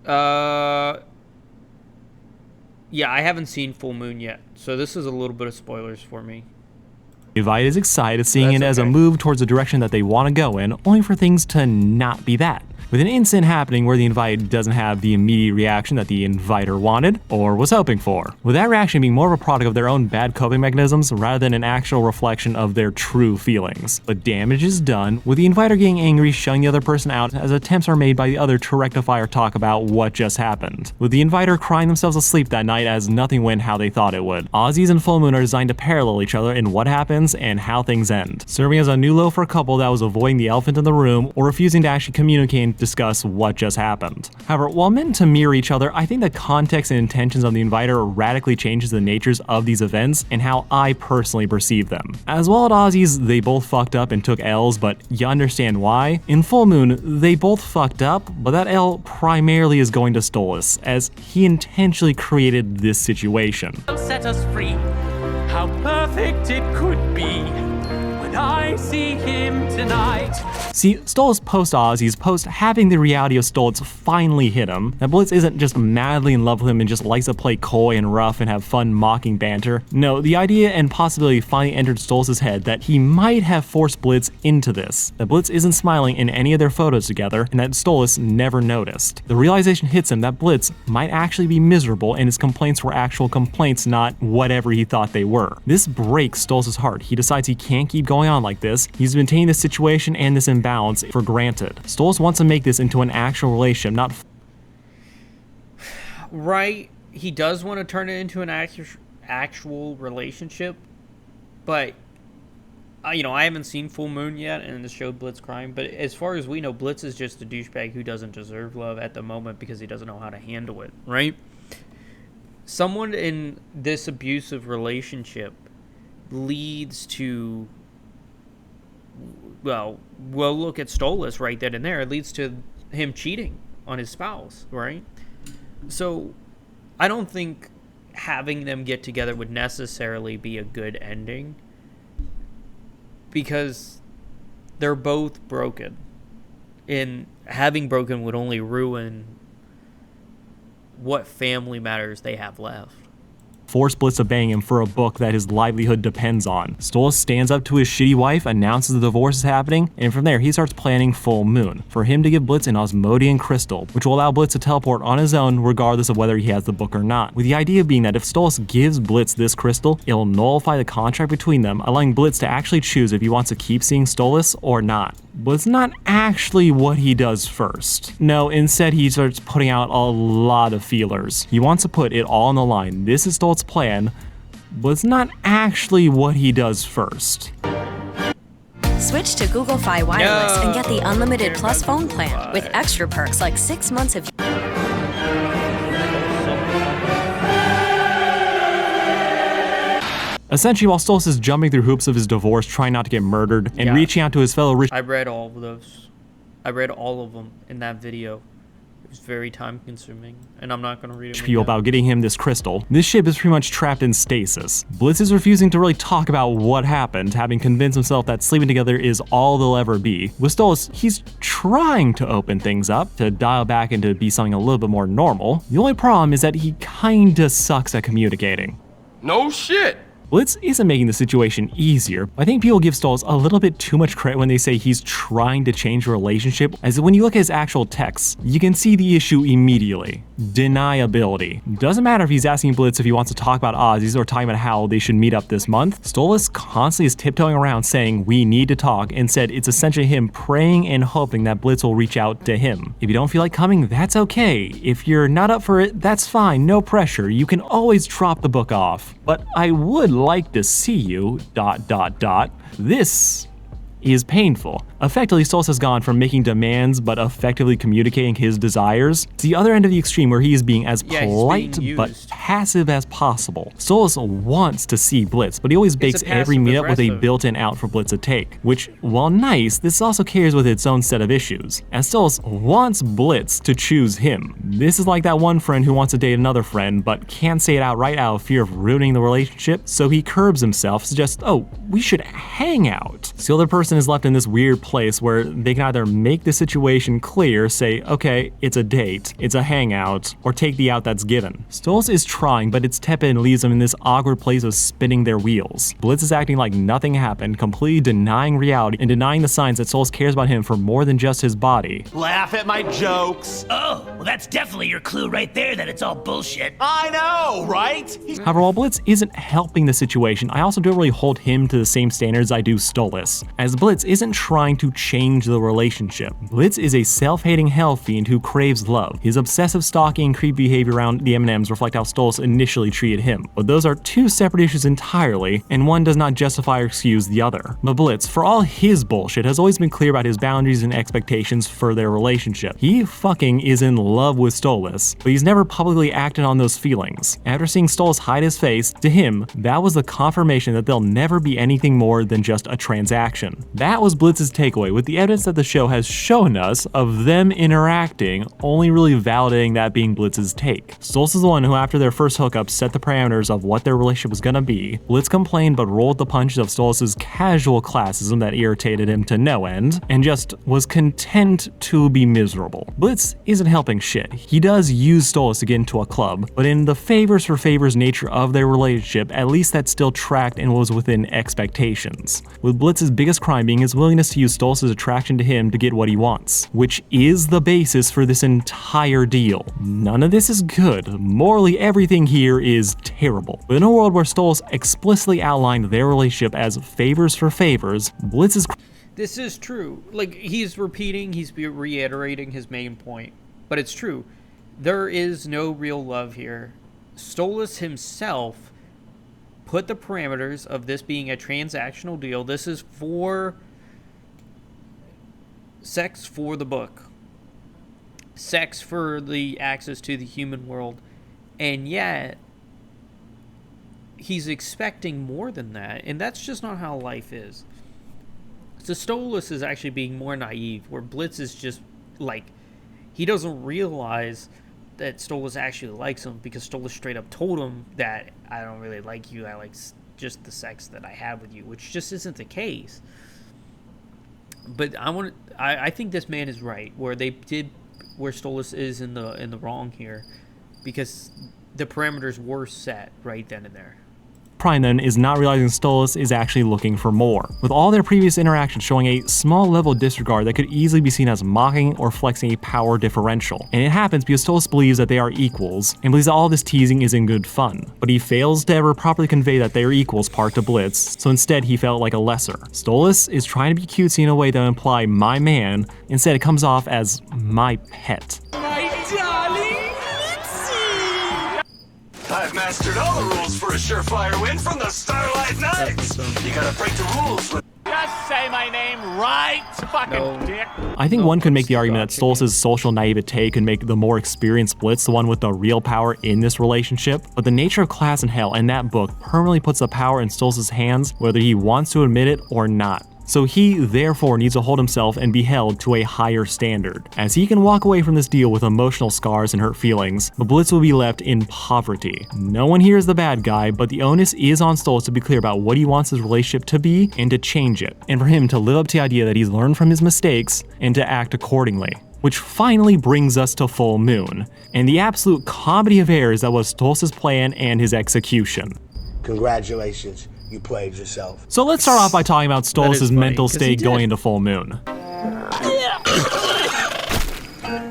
I haven't seen Full Moon yet, so this is a little bit of spoilers for me. The invited is excited, seeing it as a move towards the direction that they want to go in, only for things to not be that. With an incident happening where the invited doesn't have the immediate reaction that the inviter wanted or was hoping for, with that reaction being more of a product of their own bad coping mechanisms rather than an actual reflection of their true feelings. But damage is done, with the inviter getting angry, shutting the other person out as attempts are made by the other to rectify or talk about what just happened, with the inviter crying themselves asleep that night as nothing went how they thought it would. Ozzy's and Full Moon are designed to parallel each other in what happens and how things end, serving as a new low for a couple that was avoiding the elephant in the room or refusing to actually communicate and discuss what just happened. However, while meant to mirror each other, I think the context and intentions of the inviter radically changes the natures of these events and how I personally perceive them. As well as Ozzy's, they both fucked up and took L's, but you understand why. In Full Moon, they both fucked up, but that L primarily is going to STOLAS, as he intentionally created this situation. Set us free. How perfect it could be when I see him tonight. See, STOLAS post Ozzy's post having the reality of STOLAS finally hit him, that Blitz isn't just madly in love with him and just likes to play coy and rough and have fun mocking banter. No, the idea and possibility finally entered STOLAS' head that he might have forced Blitz into this, that Blitz isn't smiling in any of their photos together, and that STOLAS never noticed. The realization hits him that Blitz might actually be miserable and his complaints were actual complaints, not whatever he thought they were. This breaks STOLAS' heart. He decides he can't keep going on like this. He's been taking this situation and this imbalance for granted. STOLAS wants to make this into an actual relationship, not right. He does want to turn it into an actual relationship, but I haven't seen Full Moon yet, and the show Blitz crying. But as far as we know, Blitz is just a douchebag who doesn't deserve love at the moment because he doesn't know how to handle it. Right? Someone in this abusive relationship leads to. Well, we'll look at STOLAS right then and there. It leads to him cheating on his spouse, right? So, I don't think having them get together would necessarily be a good ending, because they're both broken, and having broken would only ruin what family matters they have left. Force Blitz to bang him for a book that his livelihood depends on. STOLAS stands up to his shitty wife, announces the divorce is happening, and from there he starts planning Full Moon, for him to give Blitz an Osmodian crystal, which will allow Blitz to teleport on his own regardless of whether he has the book or not, with the idea being that if STOLAS gives Blitz this crystal, it'll nullify the contract between them, allowing Blitz to actually choose if he wants to keep seeing STOLAS or not. But it's not actually what he does first. No, instead he starts putting out a lot of feelers. He wants to put it all on the line. This is STOLAS' plan, but it's not actually what he does first. Switch to Google Fi Wireless and get the unlimited plus phone plan with extra perks like 6 months of Essentially, while Stolas is jumping through hoops of his divorce, trying not to get murdered, and reaching out to his fellow rich... I read all of those. I read all of them in that video. It was very time consuming, and I'm not going to read it. People about getting him this crystal. This ship is pretty much trapped in stasis. Blitz is refusing to really talk about what happened, having convinced himself that sleeping together is all they'll ever be. With Stolas, he's trying to open things up, to dial back into be something a little bit more normal. The only problem is that he kinda sucks at communicating. No shit. Blitz isn't making the situation easier. I think people give Stolas a little bit too much credit when they say he's trying to change a relationship, as when you look at his actual texts, you can see the issue immediately. Deniability. Doesn't matter if he's asking Blitz if he wants to talk about Aussies or talking about how they should meet up this month. Stolas constantly is tiptoeing around saying we need to talk, and said it's essentially him praying and hoping that Blitz will reach out to him. If you don't feel like coming, that's okay. If you're not up for it, that's fine, no pressure. You can always drop the book off. But I would like to see you, ... This is painful. Effectively, Stolas has gone from making demands but effectively communicating his desires to the other end of the extreme, where he is being as polite but passive as possible. Stolas wants to see Blitz, but he always bakes every meetup with a built-in out for Blitz to take, which, while nice, this also carries with its own set of issues, as Stolas wants Blitz to choose him. This is like that one friend who wants to date another friend but can't say it outright out of fear of ruining the relationship, so he curbs himself, suggests, oh, we should hang out. So the other person is left in this weird place where they can either make the situation clear, say, okay, it's a date, it's a hangout, or take the out that's given. Stolas is trying, but it's tepid and leaves them in this awkward place of spinning their wheels. Blitz is acting like nothing happened, completely denying reality and denying the signs that Stolas cares about him for more than just his body. Laugh at my jokes. Oh, well that's definitely your clue right there that it's all bullshit. I know, right? However, while Blitz isn't helping the situation, I also don't really hold him to the same standards I do Stolas, as Blitz isn't trying to change the relationship. Blitz is a self-hating hell fiend who craves love. His obsessive stalking and creep behavior around the M&Ms reflect how Stolas initially treated him, but those are two separate issues entirely, and one does not justify or excuse the other. But Blitz, for all his bullshit, has always been clear about his boundaries and expectations for their relationship. He fucking is in love with Stolas, but he's never publicly acted on those feelings. After seeing Stolas hide his face, to him, that was the confirmation that they'll never be anything more than just a transaction. That was Blitz's takeaway, with the evidence that the show has shown us of them interacting only really validating that being Blitz's take. Stolas is the one who, after their first hookup, set the parameters of what their relationship was gonna be. Blitz complained but rolled the punches of Stolas' casual classism that irritated him to no end, and just was content to be miserable. Blitz isn't helping shit. He does use Stolas to get into a club, but in the favors for favors nature of their relationship, at least that still tracked and was within expectations. With Blitz's biggest crime being his willingness to use Stolas' attraction to him to get what he wants, which is the basis for this entire deal. None of this is good. Morally, everything here is terrible. But in a world where Stolas explicitly outlined their relationship as favors for favors, Blitz's... This is true. Like, he's reiterating his main point. But it's true. There is no real love here. Stolas himself put the parameters of this being a transactional deal. This is for sex for the book. Sex for the access to the human world. And yet, he's expecting more than that. And that's just not how life is. So Stolas is actually being more naive, where Blitz is just, like, he doesn't realize that Stolas actually likes him, because Stolas straight up told him that I don't really like you, I like just the sex that I have with you, which just isn't the case. But I think this man is right, where Stolas is in the wrong here, because the parameters were set right then and there. Prime then is not realizing Stolas is actually looking for more, with all their previous interactions showing a small level of disregard that could easily be seen as mocking or flexing a power differential. And it happens because Stolas believes that they are equals, and believes that all this teasing is in good fun. But he fails to ever properly convey that they are equals part to Blitz, so instead he felt like a lesser. Stolas is trying to be cutesy in a way that would imply my man, instead it comes off as my pet. My darling I've mastered all the rules for a surefire win from the Starlight Nights. You gotta break the rules. Just say say my name right, fucking dick. I think one could make the argument that Stolas' social naivete could make the more experienced Blitz the one with the real power in this relationship, but the nature of class and hell in that book permanently puts the power in Stolas' hands whether he wants to admit it or not. So he, therefore, needs to hold himself and be held to a higher standard, as he can walk away from this deal with emotional scars and hurt feelings, but Blitz will be left in poverty. No one here is the bad guy, but the onus is on Stolas to be clear about what he wants his relationship to be and to change it, and for him to live up to the idea that he's learned from his mistakes and to act accordingly. Which finally brings us to Full Moon, and the absolute comedy of errors that was Stolas' plan and his execution. Congratulations. You played yourself. So let's start off by talking about Stolas' mental state going into Full Moon.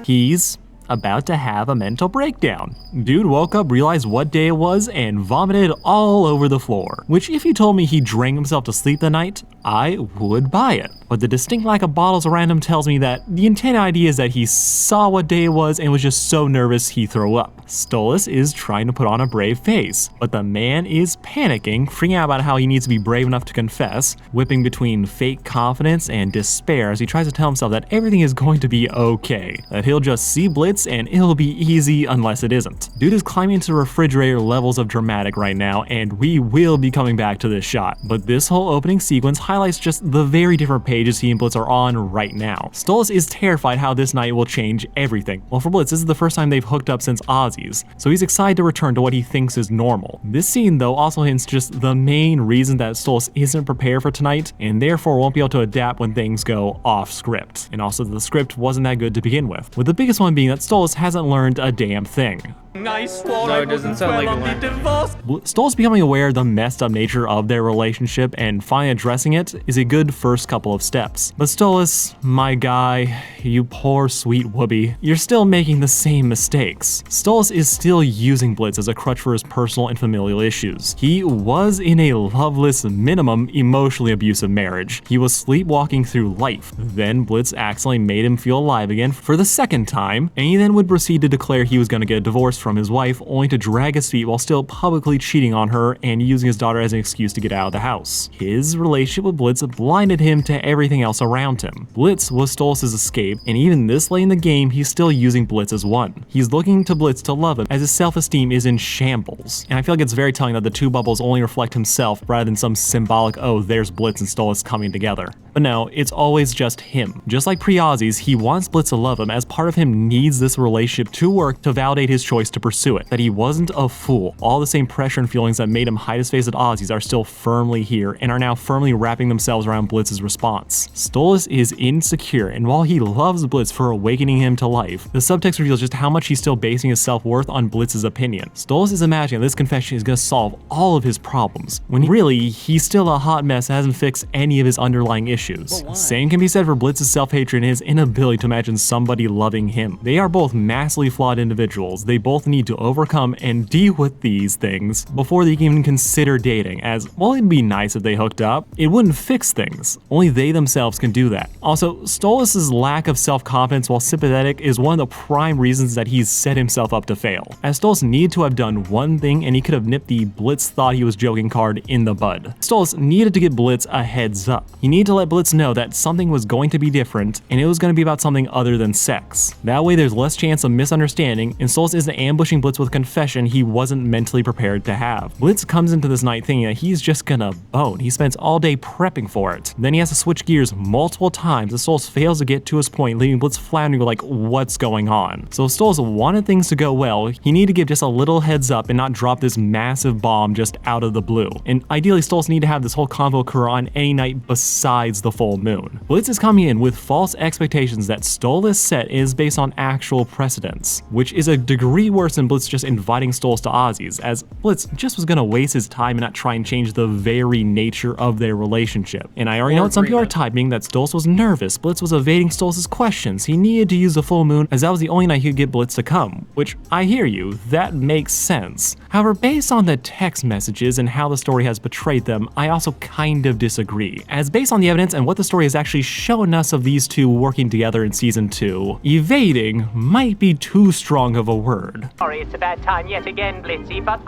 He's about to have a mental breakdown. Dude woke up, realized what day it was, and vomited all over the floor. Which, if you told me he drank himself to sleep the night, I would buy it. But the distinct lack of bottles around him tells me that the intended idea is that he saw what day it was and was just so nervous he threw up. Stolas is trying to put on a brave face, but the man is panicking, freaking out about how he needs to be brave enough to confess, whipping between fake confidence and despair as he tries to tell himself that everything is going to be okay, that he'll just see Blitz and it'll be easy unless it isn't. Dude is climbing into refrigerator levels of dramatic right now, and we will be coming back to this shot, but this whole opening sequence highlights just the very different pages he and Blitz are on right now. Stolas is terrified how this night will change everything. Well, for Blitz, this is the first time they've hooked up since Ozzy's, so he's excited to return to what he thinks is normal. This scene, though, also hints just the main reason that Stolas isn't prepared for tonight, and therefore won't be able to adapt when things go off script. And also, the script wasn't that good to begin with the biggest one being that Stolas hasn't learned a damn thing. I swore I wouldn't dwell on the divorce. Stolas becoming aware of the messed up nature of their relationship and finally addressing it is a good first couple of steps. But Stolas, my guy, you poor sweet whoopee, you're still making the same mistakes. Stolas is still using Blitz as a crutch for his personal and familial issues. He was in a loveless, minimum, emotionally abusive marriage. He was sleepwalking through life. Then Blitz accidentally made him feel alive again for the second time, and he then would proceed to declare he was going to get a divorce from his wife, only to drag his feet while still publicly cheating on her and using his daughter as an excuse to get out of the house. His relationship with Blitz blinded him to everything else around him. Blitz was Stolas' escape, and even this late in the game, he's still using Blitz as one. He's looking to Blitz to love him as his self-esteem is in shambles. And I feel like it's very telling that the two bubbles only reflect himself rather than some symbolic, oh, there's Blitz and Stolas coming together. But no, it's always just him. Just like pre-Ozzy's, he wants Blitz to love him as part of him needs this relationship to work to validate his choice to pursue it, that he wasn't a fool. All the same pressure and feelings that made him hide his face at Ozzy's are still firmly here and are now firmly wrapping themselves around Blitz's response. Stolas is insecure, and while he loves Blitz for awakening him to life, the subtext reveals just how much he's still basing his self-worth on Blitz's opinion. Stolas is imagining this confession is going to solve all of his problems, when really, he's still a hot mess that hasn't fixed any of his underlying issues. Same can be said for Blitz's self-hatred and his inability to imagine somebody loving him. They are both massively flawed individuals. They both need to overcome and deal with these things before they can even consider dating, as, while it'd be nice if they hooked up, it wouldn't fix things. Only they themselves can do that. Also, Stolas' lack of self-confidence while sympathetic is one of the prime reasons that he's set himself up to fail, as Stolas needed to have done one thing and he could have nipped the Blitz thought he was joking card in the bud. Stolas needed to get Blitz a heads up. He needed to let Blitz know that something was going to be different and it was going to be about something other than sex. That way there's less chance of misunderstanding, and Stolas isn't ambushing Blitz with a confession he wasn't mentally prepared to have. Blitz comes into this night thinking that he's just gonna bone. He spends all day prepping for it. Then he has to switch gears multiple times as Stolas fails to get to his point, leaving Blitz floundering like, what's going on? So if Stolas wanted things to go well, he needed to give just a little heads up and not drop this massive bomb just out of the blue. And ideally, Stolas needed to have this whole convo occur on any night besides the full moon. Blitz is coming in with false expectations that Stolas set is based on actual precedents, which is a degree worse than Blitz just inviting Stolas to Ozzy's, as Blitz just was gonna waste his time and not try and change the very nature of their relationship. And I already know what some people are typing, that Stolas was nervous. Blitz was evading Stolas' questions. He needed to use the full moon as that was the only night he could get Blitz to come, which I hear you, that makes sense. However, based on the text messages and how the story has portrayed them, I also kind of disagree, as based on the evidence and what the story has actually shown us of these two working together in season 2, evading might be too strong of a word. Sorry, it's a bad time yet again, Blitzy, but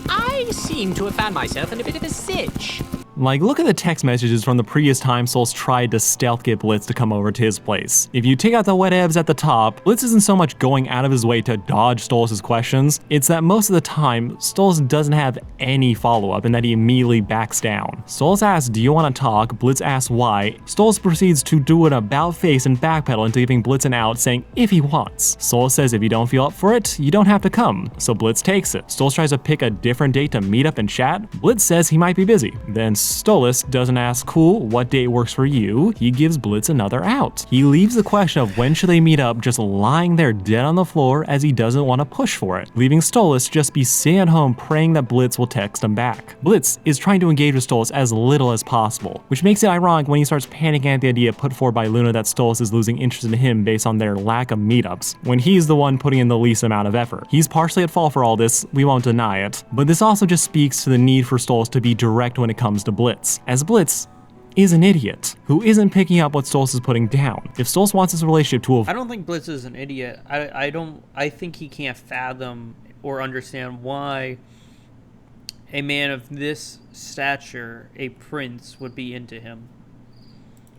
I seem to have found myself in a bit of a sitch. Like, look at the text messages from the previous time Stolas tried to stealth get Blitz to come over to his place. If you take out the whatevs at the top, Blitz isn't so much going out of his way to dodge Stolas' questions, it's that most of the time, Stolas doesn't have any follow-up and that he immediately backs down. Stolas asks, do you want to talk? Blitz asks why. Stolas proceeds to do an about-face and backpedal into giving Blitz an out, saying if he wants. Stolas says if you don't feel up for it, you don't have to come, so Blitz takes it. Stolas tries to pick a different date to meet up and chat. Blitz says he might be busy. Then Stolas doesn't ask, cool, what date works for you? He gives Blitz another out. He leaves the question of when should they meet up just lying there dead on the floor as he doesn't want to push for it, leaving Stolas just be sitting at home praying that Blitz will text him back. Blitz is trying to engage with Stolas as little as possible, which makes it ironic when he starts panicking at the idea put forward by Luna that Stolas is losing interest in him based on their lack of meetups, when he's the one putting in the least amount of effort. He's partially at fault for all this, we won't deny it, but this also just speaks to the need for Stolas to be direct when it comes to Blitz, as Blitz is an idiot who isn't picking up what Stolas is putting down. If Stolas wants his relationship to I don't think Blitz is an idiot. I think he can't fathom or understand why a man of this stature, a prince, would be into him.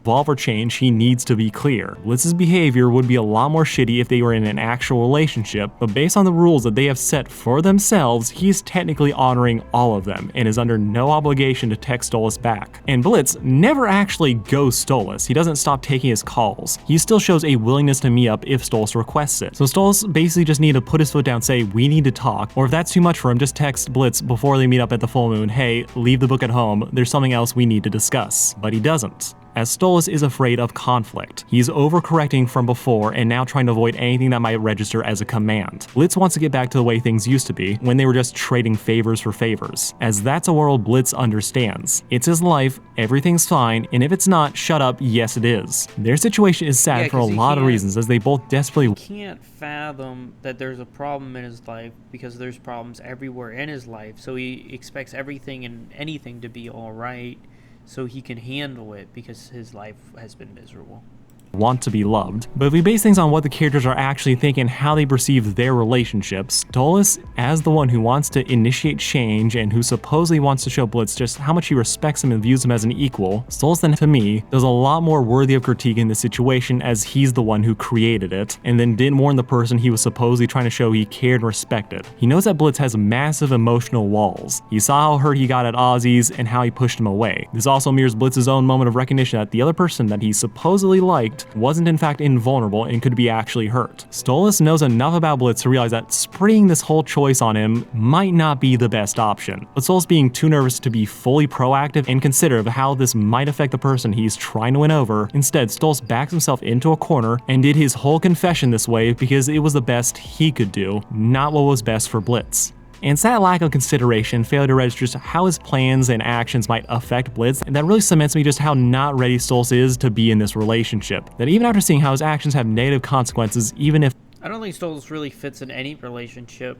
evolve or change, he needs to be clear. Blitz's behavior would be a lot more shitty if they were in an actual relationship, but based on the rules that they have set for themselves, he's technically honoring all of them and is under no obligation to text Stolas back. And Blitz never actually ghosts Stolas. He doesn't stop taking his calls. He still shows a willingness to meet up if Stolas requests it. So Stolas basically just need to put his foot down, say, we need to talk, or if that's too much for him, just text Blitz before they meet up at the full moon, hey, leave the book at home, there's something else we need to discuss. But he doesn't, as Stolas is afraid of conflict. He's overcorrecting from before and now trying to avoid anything that might register as a command. Blitz wants to get back to the way things used to be, when they were just trading favors for favors, as that's a world Blitz understands. It's his life, everything's fine, and if it's not, shut up, yes it is. Their situation is sad for a lot of reasons, as they both desperately can't fathom that there's a problem in his life because there's problems everywhere in his life, so he expects everything and anything to be alright so he can handle it because his life has been miserable. Want to be loved. But if we base things on what the characters are actually thinking, how they perceive their relationships, Stolas, as the one who wants to initiate change and who supposedly wants to show Blitz just how much he respects him and views him as an equal, Stolas then, to me, does a lot more worthy of critique in this situation, as he's the one who created it, and then didn't warn the person he was supposedly trying to show he cared and respected. He knows that Blitz has massive emotional walls. He saw how hurt he got at Ozzy's and how he pushed him away. This also mirrors Blitz's own moment of recognition that the other person that he supposedly liked wasn't in fact invulnerable and could be actually hurt. Stolas knows enough about Blitz to realize that springing this whole choice on him might not be the best option, but Stolas being too nervous to be fully proactive and considerate of how this might affect the person he's trying to win over, instead Stolas backs himself into a corner and did his whole confession this way because it was the best he could do, not what was best for Blitz. And it's that lack of consideration, failure to register just how his plans and actions might affect Blitz, and that really cements me just how not ready Stolas is to be in this relationship. That even after seeing how his actions have negative consequences, even if I don't think Stolas really fits in any relationship,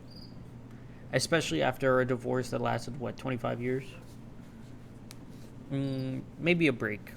especially after a divorce that lasted, what, 25 years? Maybe a break.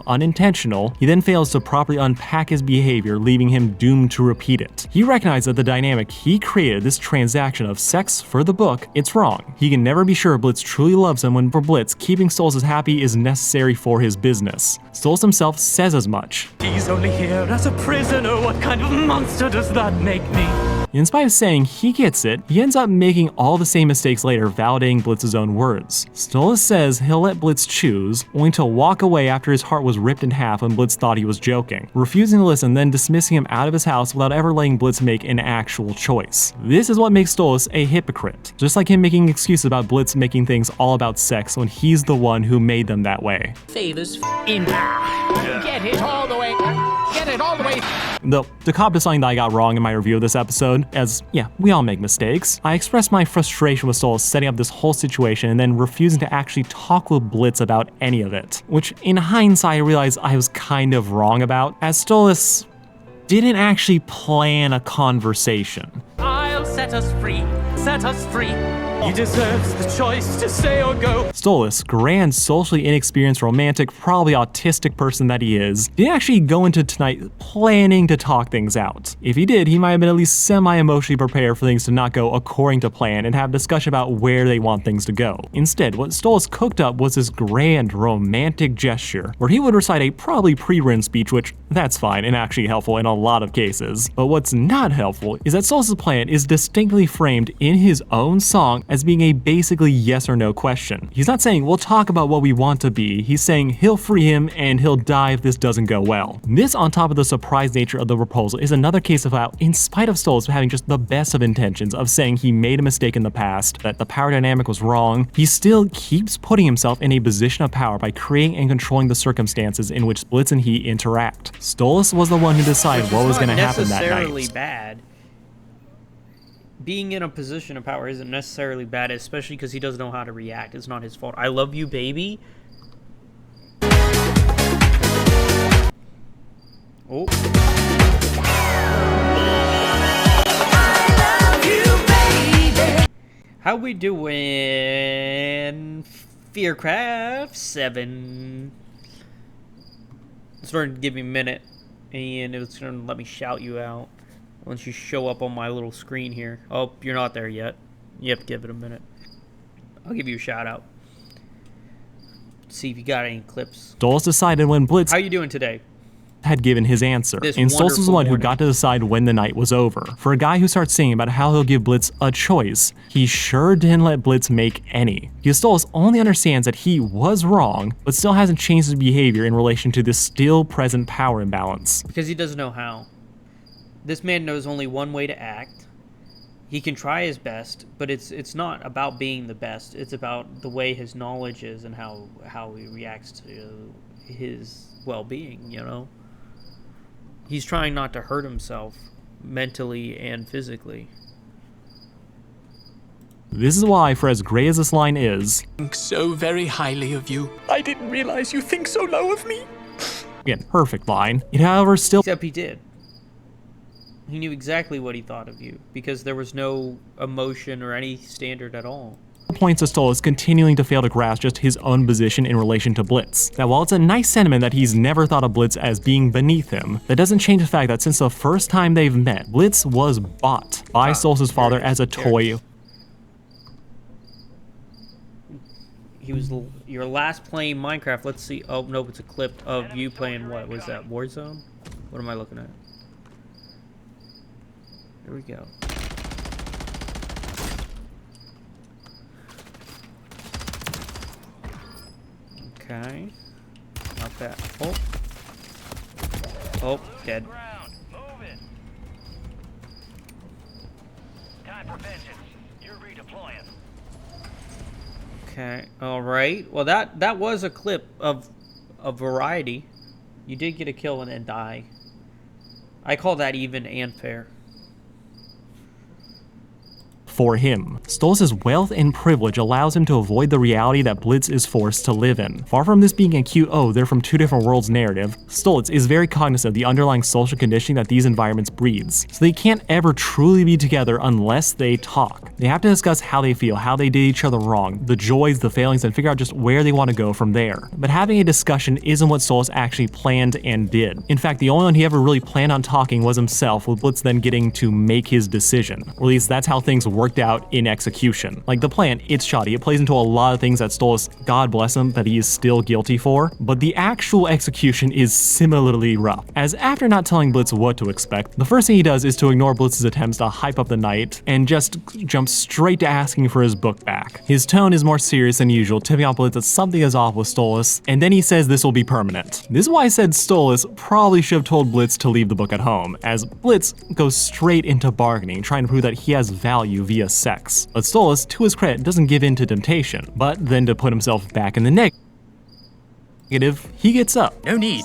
Unintentional, he then fails to properly unpack his behavior, leaving him doomed to repeat it. He recognized that the dynamic he created, this transaction of sex for the book, it's wrong. He can never be sure Blitz truly loves him when for Blitz, keeping Stolas happy is necessary for his business. Stolas himself says as much. He's only here as a prisoner. What kind of monster does that make me? In spite of saying he gets it, he ends up making all the same mistakes later, validating Blitz's own words. Stolas says he'll let Blitz choose, only to walk away after his heart was ripped in half when Blitz thought he was joking, refusing to listen, then dismissing him out of his house without ever letting Blitz make an actual choice. This is what makes Stolas a hypocrite, just like him making excuses about Blitz making things all about sex when he's the one who made them that way. Favors in. Get it all the way. Get it all the way. Though, to cop to something that I got wrong in my review of this episode, as, yeah, we all make mistakes, I expressed my frustration with Stolas setting up this whole situation and then refusing to actually talk with Blitz about any of it, which in hindsight I realized I was kind of wrong about, as Stolas didn't actually plan a conversation. I'll set us free, He deserves the choice to stay or go. STOLAS, grand, socially inexperienced, romantic, probably autistic person that he is, didn't actually go into tonight planning to talk things out. If he did, he might have been at least semi-emotionally prepared for things to not go according to plan and have discussion about where they want things to go. Instead, what STOLAS cooked up was this grand, romantic gesture, where he would recite a probably pre-written speech, which that's fine and actually helpful in a lot of cases. But what's not helpful is that STOLAS' plan is distinctly framed in his own song as being a basically yes or no question. He's not saying we'll talk about what we want to be, he's saying he'll free him and he'll die if this doesn't go well. This, on top of the surprise nature of the proposal, is another case of how, in spite of STOLAS having just the best of intentions of saying he made a mistake in the past, that the power dynamic was wrong, he still keeps putting himself in a position of power by creating and controlling the circumstances in which Blitz and he interact. STOLAS was the one who decided what was going to happen that night. Necessarily bad. Being in a position of power isn't necessarily bad, especially because he doesn't know how to react. It's not his fault. I love you, baby. Oh. How we doing? Fearcraft 7. It's starting to give me a minute, and it's going to let me shout you out once you show up on my little screen here. Oh, you're not there yet. You have to give it a minute. I'll give you a shout out. See if you got any clips. STOLAS decided when Blitz How you doing today? had given his answer, and STOLAS was the one who got to decide when the night was over. For a guy who starts singing about how he'll give Blitz a choice, he sure didn't let Blitz make any. Because STOLAS only understands that he was wrong, but still hasn't changed his behavior in relation to this still present power imbalance. Because he doesn't know how. This man knows only one way to act. He can try his best, but it's not about being the best. It's about the way his knowledge is and how he reacts to his well-being, you know? He's trying not to hurt himself mentally and physically. This is why, for as great as this line is, Think so very highly of you. I didn't realize you think so low of me. again, perfect line, it however still Except he did. He knew exactly what he thought of you, because there was no emotion or any standard at all. points to STOLAS continuing to fail to grasp just his own position in relation to Blitz. That while it's a nice sentiment that he's never thought of Blitz as being beneath him, that doesn't change the fact that since the first time they've met, Blitz was bought by STOLAS' father as a toy. He was your last playing Minecraft. Let's see. Oh, nope, it's a clip of you playing what? Was that Warzone? What am I looking at? Here we go. Okay. Not bad. Oh. Oh, dead. Okay. All right. Well, that was a clip of variety. You did get a kill and then die. I call that even and fair. For him, STOLAS' wealth and privilege allows him to avoid the reality that Blitz is forced to live in. Far from this being a cute, oh, they're from two different worlds narrative, STOLAS is very cognizant of the underlying social conditioning that these environments breeds, so they can't ever truly be together unless they talk. They have to discuss how they feel, how they did each other wrong, the joys, the failings, and figure out just where they want to go from there. But having a discussion isn't what STOLAS actually planned and did. In fact, the only one he ever really planned on talking was himself, with Blitz then getting to make his decision. Or at least that's how things worked out in execution. Like the plan, it's shoddy, it plays into a lot of things that STOLAS, God bless him, that he is still guilty for, but the actual execution is similarly rough, as after not telling Blitz what to expect, the first thing he does is to ignore Blitz's attempts to hype up the night and just jump straight to asking for his book back. His tone is more serious than usual, tipping off Blitz that something is off with STOLAS, and then he says this will be permanent. This is why I said STOLAS probably should have told Blitz to leave the book at home, as Blitz goes straight into bargaining, trying to prove that he has value via sex. But STOLAS, to his credit, doesn't give in to temptation, but then to put himself back in the negative, he gets up. No need.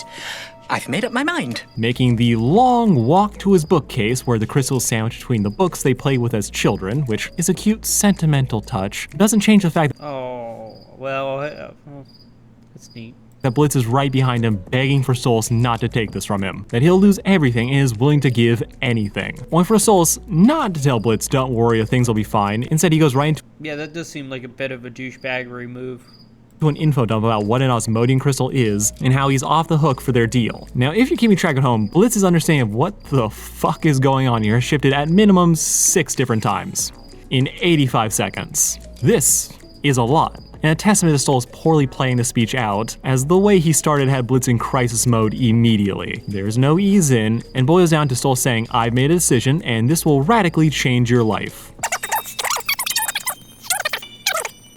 I've made up my mind. Making the long walk to his bookcase where the crystal is sandwiched between the books they played with as children, which is a cute, sentimental touch, doesn't change the fact that's neat. that Blitz is right behind him, begging for STOLAS not to take this from him, that he'll lose everything and is willing to give anything. Only for STOLAS not to tell Blitz, don't worry, things will be fine. Instead, he goes right into Yeah, that does seem like a bit of a douchebaggery move. To an info dump about what an osmotium crystal is and how he's off the hook for their deal. Now, if you're keeping track at home, Blitz's understanding of what the fuck is going on here has shifted at minimum 6 different times in 85 seconds. This is a lot, and a testament to STOLAS poorly playing the speech out, as the way he started had Blitz in crisis mode immediately. There's no ease in, and boils down to STOLAS saying, "I've made a decision, and this will radically change your life."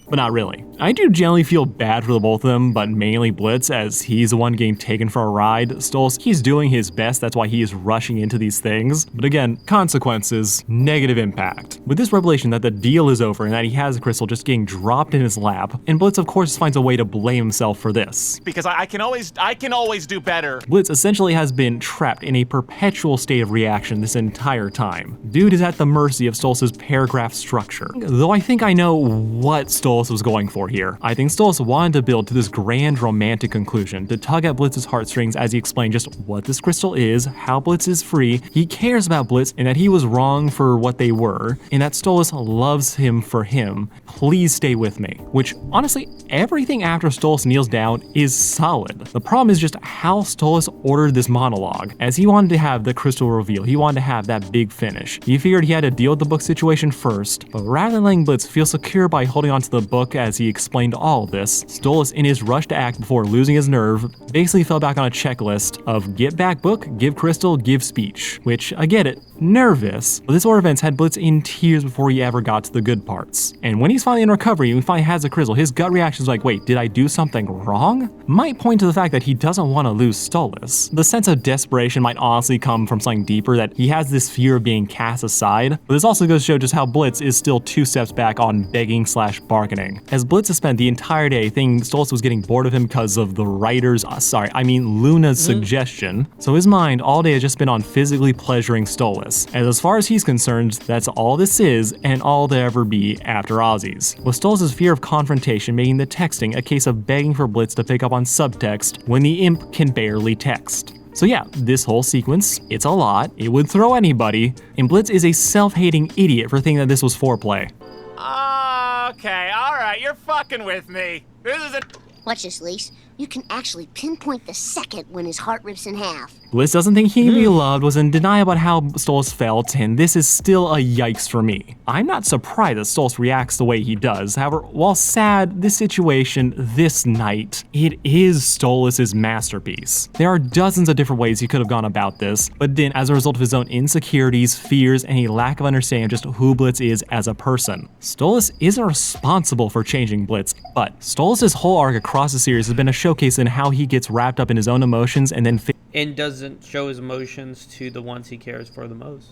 But not really. I do generally feel bad for the both of them, but mainly Blitz, as he's the one getting taken for a ride. STOLAS, he's doing his best, that's why he is rushing into these things. But again, consequences, negative impact. With this revelation that the deal is over and that he has a crystal just getting dropped in his lap, and Blitz of course finds a way to blame himself for this. Because I can always do better. Blitz essentially has been trapped in a perpetual state of reaction this entire time. Dude is at the mercy of STOLAS' paragraph structure. Though I think I know what STOLAS was going for here. I think STOLAS wanted to build to this grand romantic conclusion, to tug at Blitz's heartstrings as he explained just what this crystal is, how Blitz is free, he cares about Blitz, and that he was wrong for what they were, and that STOLAS loves him for him. Please stay with me. Which, honestly, everything after STOLAS kneels down is solid. The problem is just how STOLAS ordered this monologue, as he wanted to have the crystal reveal, he wanted to have that big finish. He figured he had to deal with the book situation first, but rather than letting Blitz feel secure by holding onto the book as he explained all of this, STOLAS, in his rush to act before losing his nerve, basically fell back on a checklist of get back book, give crystal, give speech. Which, I get it, nervous, but this order of events had Blitz in tears before he ever got to the good parts. And when he's finally in recovery and he finally has the crystal, his gut reaction is like, wait, did I do something wrong? Might point to the fact that he doesn't want to lose STOLAS. The sense of desperation might honestly come from something deeper, that he has this fear of being cast aside, but this also goes to show just how Blitz is still 2 steps back on begging/bargaining. As Blitz has spent the entire day thinking STOLAS was getting bored of him because of the writer's, Luna's suggestion, so his mind all day has just been on physically pleasuring STOLAS, as far as he's concerned, that's all this is and all there ever be after Ozzy's. With STOLAS' fear of confrontation making the texting a case of begging for Blitz to pick up on subtext when the imp can barely text. So yeah, this whole sequence, it's a lot, it would throw anybody, and Blitz is a self-hating idiot for thinking that this was foreplay. Okay, alright, you're fucking with me. This is a... Watch this, Lise. You can actually pinpoint the second when his heart rips in half. Blitz doesn't think he can be loved, was in denial about how STOLAS felt, and this is still a yikes for me. I'm not surprised that STOLAS reacts the way he does. However, while sad, this situation, this night, it is STOLAS' masterpiece. There are dozens of different ways he could have gone about this, but didn't as a result of his own insecurities, fears, and a lack of understanding of just who Blitz is as a person. STOLAS isn't responsible for changing Blitz, but STOLAS' whole arc across the series has been a showcase in how he gets wrapped up in his own emotions and then and doesn't show his emotions to the ones he cares for the most.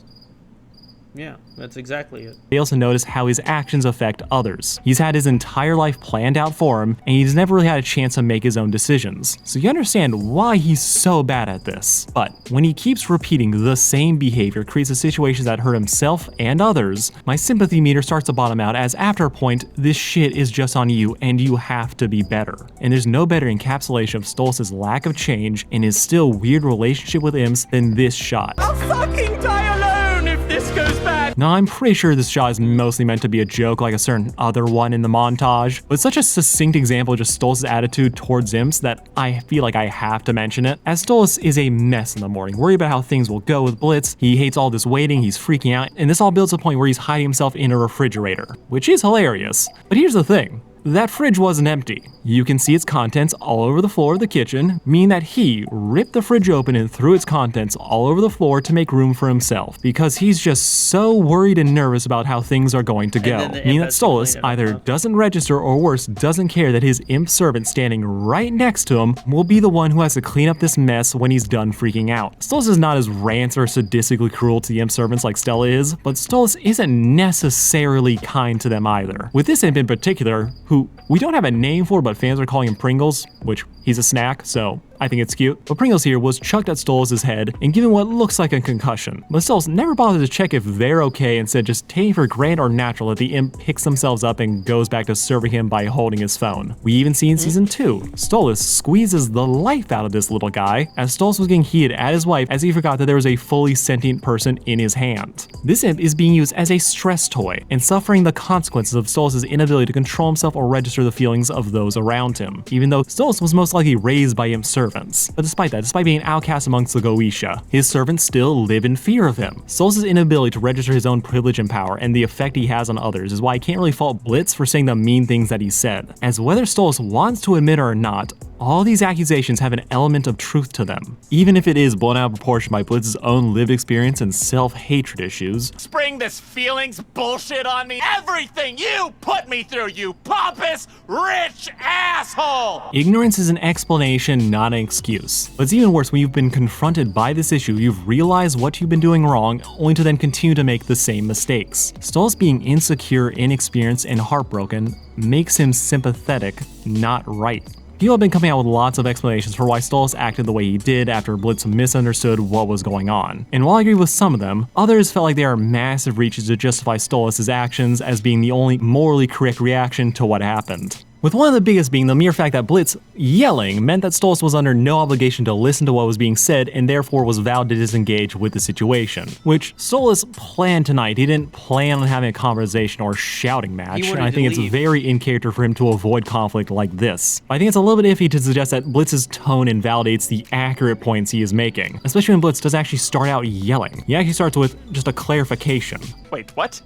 Yeah, that's exactly it. Fails to notice how his actions affect others. He's had his entire life planned out for him, and he's never really had a chance to make his own decisions. So you understand why he's so bad at this. But when he keeps repeating the same behavior, creates a situation that hurt himself and others, my sympathy meter starts to bottom out, as after a point, this shit is just on you and you have to be better. And there's no better encapsulation of STOLAS' lack of change and his still weird relationship with imps than this shot. I'll fucking die alone if this goes bad. Now, I'm pretty sure this shot is mostly meant to be a joke like a certain other one in the montage, but it's such a succinct example of just STOLAS' attitude towards imps that I feel like I have to mention it, as STOLAS is a mess in the morning, worried about how things will go with Blitz, he hates all this waiting, he's freaking out, and this all builds to a point where he's hiding himself in a refrigerator, which is hilarious. But here's the thing. That fridge wasn't empty. You can see its contents all over the floor of the kitchen, meaning that he ripped the fridge open and threw its contents all over the floor to make room for himself, because he's just so worried and nervous about how things are going to go. Meaning that STOLAS either doesn't register or worse, doesn't care that his imp servant standing right next to him will be the one who has to clean up this mess when he's done freaking out. STOLAS is not as rants or sadistically cruel to the imp servants like Stella is, but STOLAS isn't necessarily kind to them either. With this imp in particular, who we don't have a name for, but fans are calling him Pringles, which he's a snack, so I think it's cute. But Pringles here was chucked at Stolas' head and given what looks like a concussion. But Stolas never bothered to check if they're okay, instead just taking for granted or natural that the imp picks themselves up and goes back to serving him by holding his phone. We even see in season 2, Stolas squeezes the life out of this little guy as Stolas was getting heated at his wife as he forgot that there was a fully sentient person in his hand. This imp is being used as a stress toy and suffering the consequences of Stolas' inability to control himself or register the feelings of those around him, even though Stolas was most likely raised by imp servants. But despite that, despite being outcast amongst the Goetia, his servants still live in fear of him. Stolas' inability to register his own privilege and power and the effect he has on others is why I can't really fault Blitz for saying the mean things that he said, as whether Stolas wants to admit or not, all these accusations have an element of truth to them, even if it is blown out of proportion by Blitz's own lived experience and self-hatred issues. Spring this feelings bullshit on me. Everything you put me through, you pompous, rich asshole! Ignorance is an explanation, not an excuse. But it's even worse when you've been confronted by this issue, you've realized what you've been doing wrong, only to then continue to make the same mistakes. Stolas being insecure, inexperienced, and heartbroken makes him sympathetic, not right. People have been coming out with lots of explanations for why Stolas acted the way he did after Blitz misunderstood what was going on. And while I agree with some of them, others felt like there are massive reaches to justify Stolas' actions as being the only morally correct reaction to what happened. With one of the biggest being the mere fact that Blitz yelling meant that Stolas was under no obligation to listen to what was being said and therefore was vowed to disengage with the situation. Which Stolas planned tonight. He didn't plan on having a conversation or shouting match, and I think it's very in character for him to avoid conflict like this. I think it's a little bit iffy to suggest that Blitz's tone invalidates the accurate points he is making, especially when Blitz does actually start out yelling. He actually starts with just a clarification. Wait, what?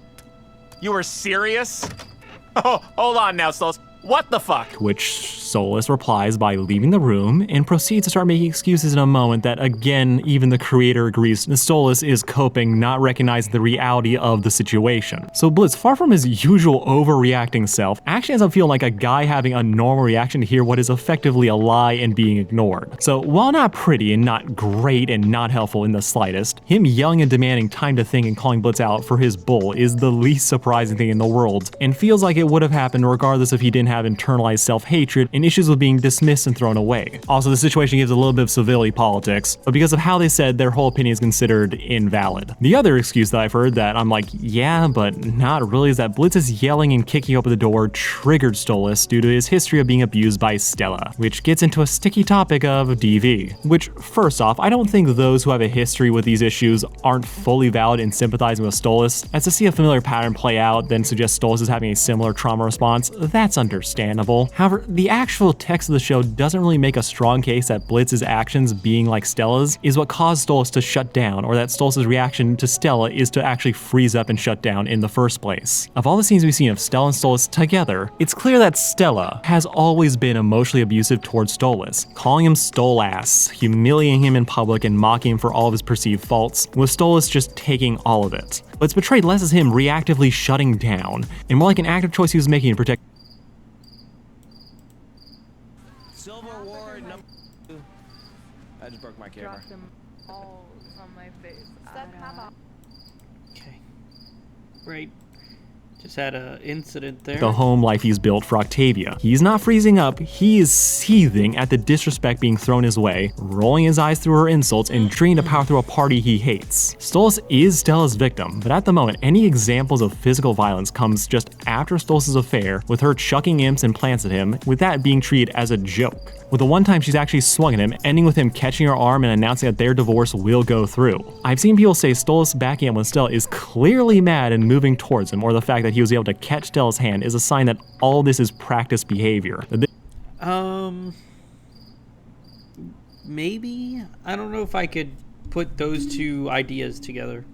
You were serious? Oh, hold on now, Stolas. What the fuck? To which Stolas replies by leaving the room and proceeds to start making excuses in a moment that, again, even the creator agrees Stolas is coping, not recognizing the reality of the situation. So Blitz, far from his usual overreacting self, actually ends up feeling like a guy having a normal reaction to hear what is effectively a lie and being ignored. So while not pretty and not great and not helpful in the slightest, him yelling and demanding time to think and calling Blitz out for his bull is the least surprising thing in the world, and feels like it would have happened regardless if he didn't have internalized self-hatred and issues with being dismissed and thrown away. Also, the situation gives a little bit of civility politics, but because of how they said, their whole opinion is considered invalid. The other excuse that I've heard that I'm like, yeah, but not really, is that Blitz's yelling and kicking open the door triggered Stolas due to his history of being abused by Stella, which gets into a sticky topic of DV. Which, first off, I don't think those who have a history with these issues aren't fully valid in sympathizing with Stolas, as to see a familiar pattern play out then suggest Stolas is having a similar trauma response, that's understandable. However, the actual text of the show doesn't really make a strong case that Blitz's actions being like Stella's is what caused Stolas to shut down, or that Stolas' reaction to Stella is to actually freeze up and shut down in the first place. Of all the scenes we've seen of Stella and Stolas together, it's clear that Stella has always been emotionally abusive towards Stolas, calling him STOLAS, humiliating him in public and mocking him for all of his perceived faults, with Stolas just taking all of it. But it's portrayed less as him reactively shutting down, and more like an active choice he was making to protect. Silver Ward number 2. I just broke my camera. Dropped them all on my face. Okay. Right. Just had an incident there. The home life he's built for Octavia. He's not freezing up, he is seething at the disrespect being thrown his way, rolling his eyes through her insults and draining to power through a party he hates. Stolas is Stella's victim, but at the moment, any examples of physical violence comes just after Stolas' affair, with her chucking imps and plants at him, with that being treated as a joke. With the one time she's actually swung at him, ending with him catching her arm and announcing that their divorce will go through. I've seen people say Stolas backing up when Stella is clearly mad and moving towards him, or the fact that he was able to catch Stella's hand is a sign that all this is practiced behavior. Maybe? I don't know if I could put those two ideas together.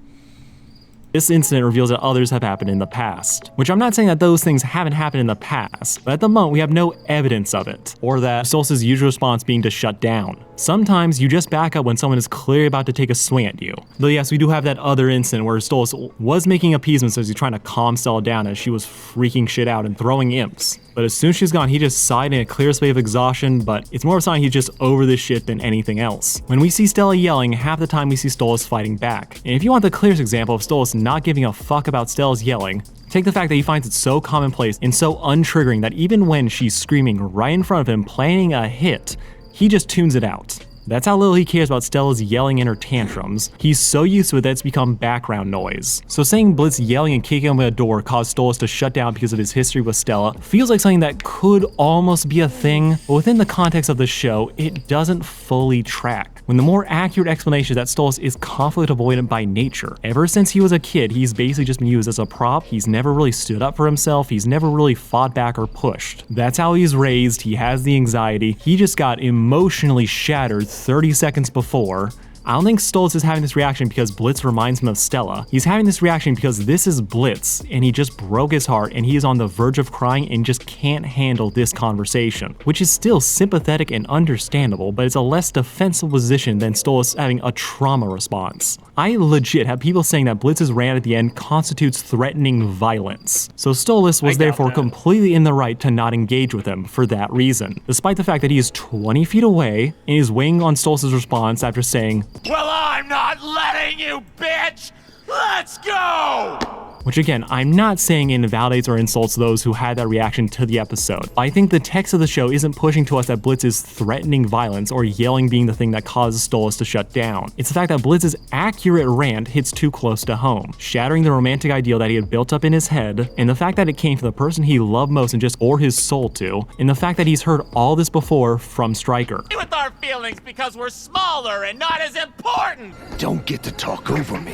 This incident reveals that others have happened in the past, which I'm not saying that those things haven't happened in the past, but at the moment we have no evidence of it, or that Stolas' usual response being to shut down. Sometimes you just back up when someone is clearly about to take a swing at you. Though yes, we do have that other incident where Stolas was making appeasements as he's trying to calm Stella down as she was freaking shit out and throwing imps. But as soon as she's gone, he just sighed in a clear spate of exhaustion, but it's more of a sign he's just over this shit than anything else. When we see Stella yelling, half the time we see Stolas fighting back. And if you want the clearest example of Stolas not giving a fuck about Stella's yelling, take the fact that he finds it so commonplace and so untriggering that even when she's screaming right in front of him planning a hit, he just tunes it out. That's how little he cares about Stella's yelling and her tantrums. He's so used to it that it's become background noise. So saying Blitz yelling and kicking open a door caused STOLAS to shut down because of his history with Stella feels like something that could almost be a thing, but within the context of the show, it doesn't fully track. When the more accurate explanation is that STOLAS is conflict avoidant by nature. Ever since he was a kid, he's basically just been used as a prop. He's never really stood up for himself. He's never really fought back or pushed. That's how he's raised. He has the anxiety. He just got emotionally shattered 30 seconds before. I don't think STOLAS is having this reaction because Blitz reminds him of Stella. He's having this reaction because this is Blitz, and he just broke his heart, and he is on the verge of crying and just can't handle this conversation, which is still sympathetic and understandable, but it's a less defensive position than STOLAS having a trauma response. I legit have people saying that Blitz's rant at the end constitutes threatening violence. So STOLAS was therefore completely in the right to not engage with him for that reason, despite the fact that he is 20 feet away and is waiting on STOLAS' response after saying, "Well, I'm not letting you, bitch! Let's go!" Which again, I'm not saying invalidates or insults those who had that reaction to the episode. I think the text of the show isn't pushing to us that Blitz is threatening violence or yelling being the thing that causes STOLAS to shut down. It's the fact that Blitz's accurate rant hits too close to home, shattering the romantic ideal that he had built up in his head, and the fact that it came from the person he loved most and just or his soul to, and the fact that he's heard all this before from Stryker. With our feelings because we're smaller and not as important. Don't get to talk over me.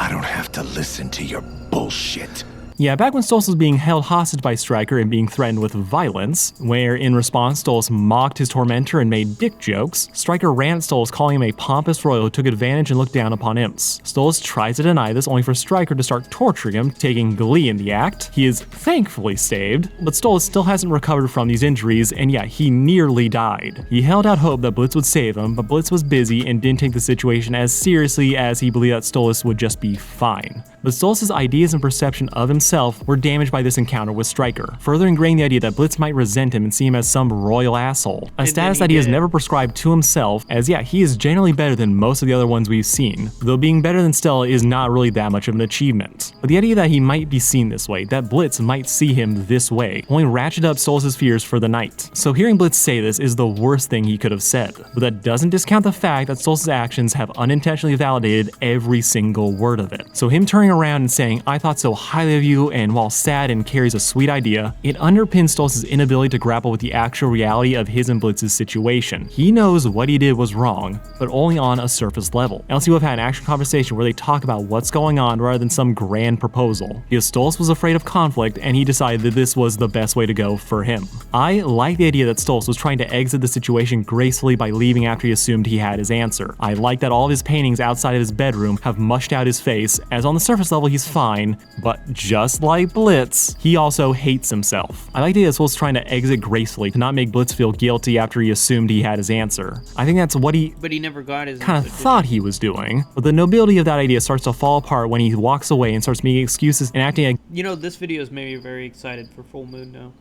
I don't have to listen to your bullshit. Yeah, back when STOLAS was being held hostage by Stryker and being threatened with violence, where in response STOLAS mocked his tormentor and made dick jokes, Stryker ran at STOLAS, calling him a pompous royal who took advantage and looked down upon imps. STOLAS tries to deny this, only for Stryker to start torturing him, taking glee in the act. He is thankfully saved, but STOLAS still hasn't recovered from these injuries, and yeah, he nearly died. He held out hope that Blitz would save him, but Blitz was busy and didn't take the situation as seriously as he believed that STOLAS would just be fine. But STOLAS' ideas and perception of himself were damaged by this encounter with Stryker, further ingraining the idea that Blitz might resent him and see him as some royal asshole, a status that he has never prescribed to himself, as yeah, he is generally better than most of the other ones we've seen, though being better than Stella is not really that much of an achievement. But the idea that he might be seen this way, that Blitz might see him this way, only ratcheted up STOLAS' fears for the night. So hearing Blitz say this is the worst thing he could have said, but that doesn't discount the fact that STOLAS' actions have unintentionally validated every single word of it. So him turning around and saying, "I thought so highly of you," and while sad and carries a sweet idea, it underpins STOLAS' inability to grapple with the actual reality of his and Blitz's situation. He knows what he did was wrong, but only on a surface level. Else he would have had an actual conversation where they talk about what's going on rather than some grand proposal. Because STOLAS was afraid of conflict, and he decided that this was the best way to go for him. I like the idea that STOLAS was trying to exit the situation gracefully by leaving after he assumed he had his answer. I like that all of his paintings outside of his bedroom have mushed out his face, as on the surface level he's fine, but just like Blitz, he also hates himself. I like the idea that STOLAS was trying to exit gracefully to not make Blitz feel guilty after he assumed he had his answer. I think that's what he never got his kind of thought he was doing, but the nobility of that idea starts to fall apart when he walks away and starts making excuses and acting like, you know, this video has made me very excited for Full Moon now.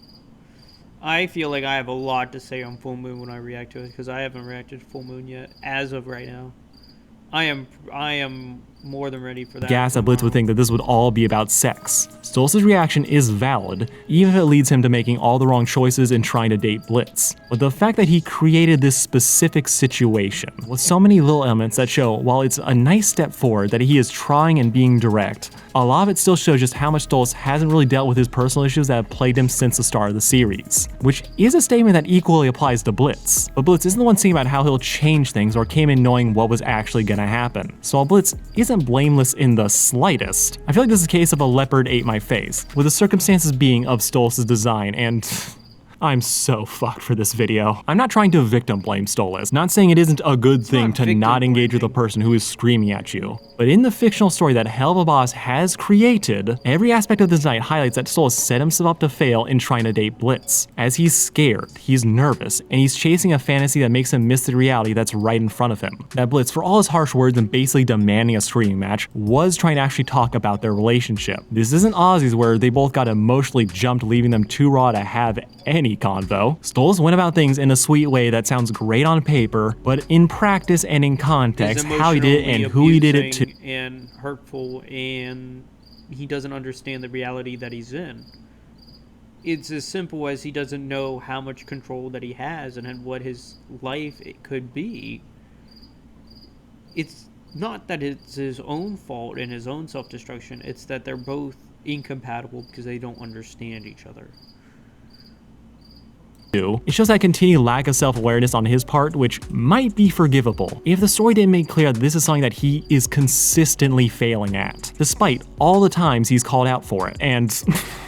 I feel like I have a lot to say on Full Moon when I react to it, because I haven't reacted to Full Moon yet, as of right now. I am more than ready for that. gas that Blitz would think that this would all be about sex. STOLAS' reaction is valid, even if it leads him to making all the wrong choices and trying to date Blitz. But the fact that he created this specific situation with so many little elements that show, while it's a nice step forward that he is trying and being direct, a lot of it still shows just how much STOLAS hasn't really dealt with his personal issues that have plagued him since the start of the series. Which is a statement that equally applies to Blitz. But Blitz isn't the one thinking about how he'll change things or came in knowing what was actually gonna happen. So while Blitz isn't blameless in the slightest, I feel like this is a case of a leopard ate my face, with the circumstances being of STOLAS' design, and I'm so fucked for this video. I'm not trying to victim blame STOLAS, not saying it isn't a good thing to not engage with a person who is screaming at you. But in the fictional story that Hell of a Boss has created, every aspect of this night highlights that STOLAS set himself up to fail in trying to date Blitz. As he's scared, he's nervous, and he's chasing a fantasy that makes him miss the reality that's right in front of him. That Blitz, for all his harsh words and basically demanding a screaming match, was trying to actually talk about their relationship. This isn't Ozzy's where they both got emotionally jumped, leaving them too raw to have any convo. STOLAS went about things in a sweet way that sounds great on paper, but in practice and in context, how he did it and who he did it to. And hurtful, and he doesn't understand the reality that he's in. it's as simple as he doesn't know how much control that he has and what his life it could be. It's not that it's his own fault and his own self-destruction, it's that they're both incompatible because they don't understand each other. It shows that continued lack of self-awareness on his part, which might be forgivable if the story didn't make clear that this is something that he is consistently failing at, despite all the times he's called out for it. And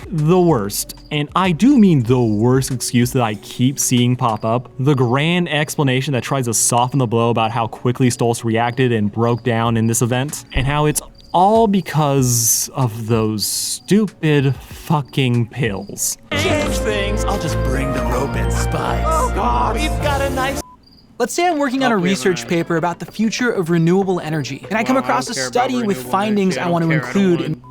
the worst, and I do mean the worst excuse that I keep seeing pop up, the grand explanation that tries to soften the blow about how quickly STOLAS reacted and broke down in this event, and how it's all because of those stupid fucking pills. Change things. I'll just bring the rope and spice. Oh God, we've got a nice. Let's say I'm working on a research paper about the future of renewable energy, and I come across a study with findings I want to include in...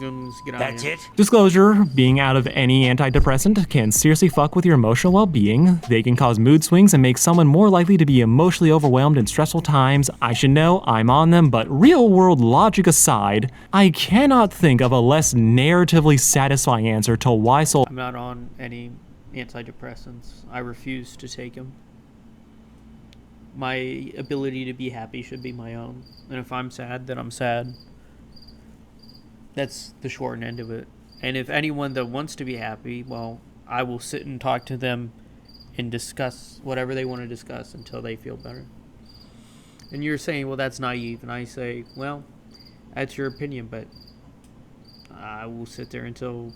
That's it? Disclosure, being out of any antidepressant can seriously fuck with your emotional well-being. They can cause mood swings and make someone more likely to be emotionally overwhelmed in stressful times. I should know, I'm on them, but real-world logic aside, I cannot think of a less narratively satisfying answer to why I'm not on any antidepressants. I refuse to take them. My ability to be happy should be my own. And if I'm sad, then I'm sad. That's the short end of it. And if anyone that wants to be happy, well, I will sit and talk to them and discuss whatever they want to discuss until they feel better. And you're saying, well, that's naive. And I say, well, that's your opinion, but I will sit there until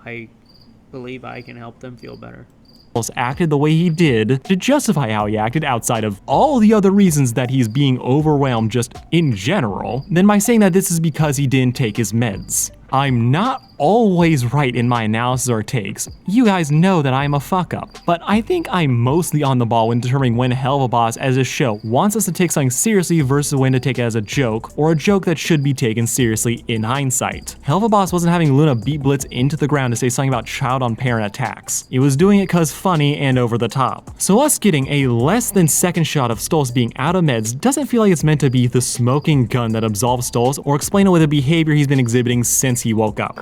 I believe I can help them feel better. Acted the way he did to justify how he acted outside of all the other reasons that he's being overwhelmed just in general, then by saying that this is because he didn't take his meds. I'm not always right in my analysis or takes. You guys know that I'm a fuck up, but I think I'm mostly on the ball when determining when Hell of a Boss as a show wants us to take something seriously versus when to take it as a joke, or a joke that should be taken seriously in hindsight. Hell of a Boss wasn't having Luna beat Blitz into the ground to say something about child-on-parent attacks. It was doing it cause funny and over the top. So us getting a less than second shot of STOLAS being out of meds doesn't feel like it's meant to be the smoking gun that absolves STOLAS or explain away the behavior he's been exhibiting since he woke up.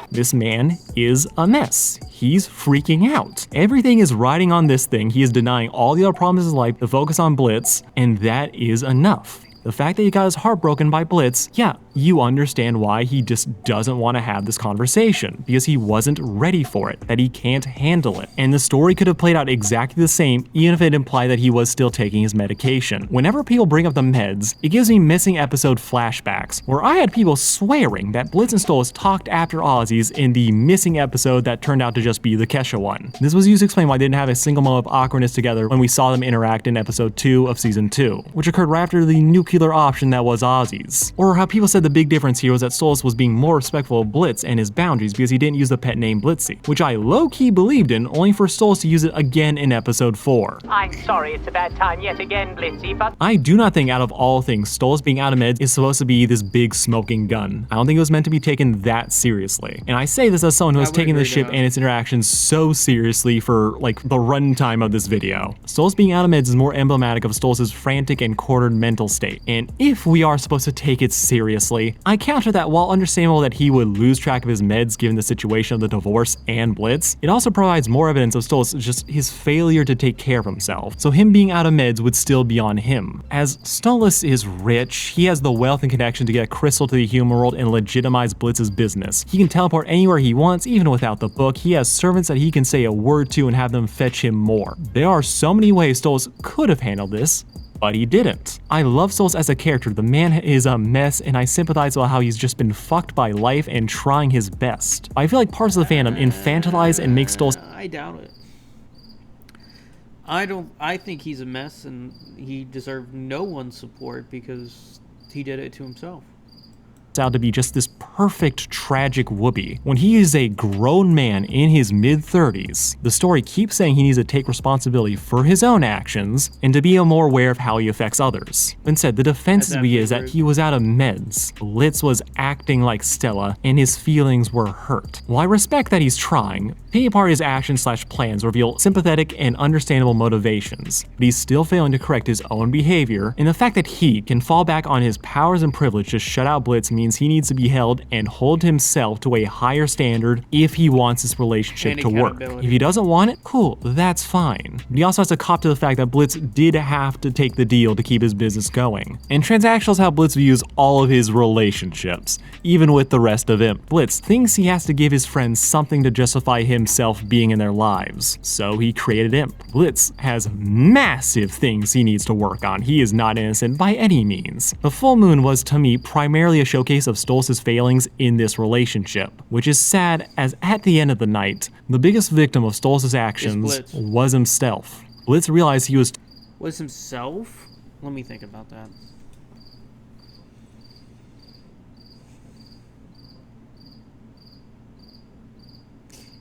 This man is a mess. He's freaking out. Everything is riding on this thing. He is denying all the other problems in his life to focus on Blitz, and that is enough. The fact that he got his heart broken by Blitz, yeah, you understand why he just doesn't want to have this conversation, because he wasn't ready for it, that he can't handle it. And the story could have played out exactly the same, even if it implied that he was still taking his medication. Whenever people bring up the meds, it gives me missing episode flashbacks, where I had people swearing that Blitz and STOLAS talked after Ozzy's in the missing episode that turned out to just be the Kesha one. This was used to explain why they didn't have a single moment of awkwardness together when we saw them interact in episode 2 of season 2, which occurred right after the nuclear option that was Ozzy's. Or how people said the big difference here was that STOLAS was being more respectful of Blitz and his boundaries because he didn't use the pet name Blitzy, which I low-key believed in, only for STOLAS to use it again in episode 4. I'm sorry it's a bad time yet again, Blitzy, but I do not think out of all things, STOLAS being out of meds is supposed to be this big smoking gun. I don't think it was meant to be taken that seriously. And I say this as someone who has taken the ship and its interactions so seriously for like the runtime of this video. STOLAS being out of meds is more emblematic of STOLAS' frantic and quartered mental state. And if we are supposed to take it seriously, I counter that while understandable that he would lose track of his meds given the situation of the divorce and Blitz, it also provides more evidence of STOLAS just his failure to take care of himself. So him being out of meds would still be on him. As STOLAS is rich, he has the wealth and connection to get a crystal to the human world and legitimize Blitz's business. He can teleport anywhere he wants, even without the book. He has servants that he can say a word to and have them fetch him more. There are so many ways STOLAS could have handled this, but he didn't. I love STOLAS as a character. The man is a mess, and I sympathize with how he's just been fucked by life and trying his best. I feel like parts of the fandom infantilize and make STOLAS. I doubt it. I think he's a mess, and he deserved no one's support because he did it to himself. Out to be just this perfect tragic whoopee when he is a grown man in his mid-30s. The story keeps saying he needs to take responsibility for his own actions and to be more aware of how he affects others. Instead, the defense is that he was out of meds, Blitz was acting like Stella, and his feelings were hurt. While I respect that he's trying, picking apart his actions/plans reveal sympathetic and understandable motivations, but he's still failing to correct his own behavior, and the fact that he can fall back on his powers and privilege to shut out Blitz means means he needs to be held and hold himself to a higher standard if he wants this relationship to work. If he doesn't want it, cool, that's fine. But he also has to cop to the fact that Blitz did have to take the deal to keep his business going. And transactional is how Blitz views all of his relationships, even with the rest of him. Blitz thinks he has to give his friends something to justify himself being in their lives, so he created Imp. Blitz has massive things he needs to work on. He is not innocent by any means. The full moon was, to me, primarily a showcase of STOLAS' failings in this relationship, which is sad as at the end of the night, the biggest victim of STOLAS' actions was himself. Blitz realized he was himself? Let me think about that.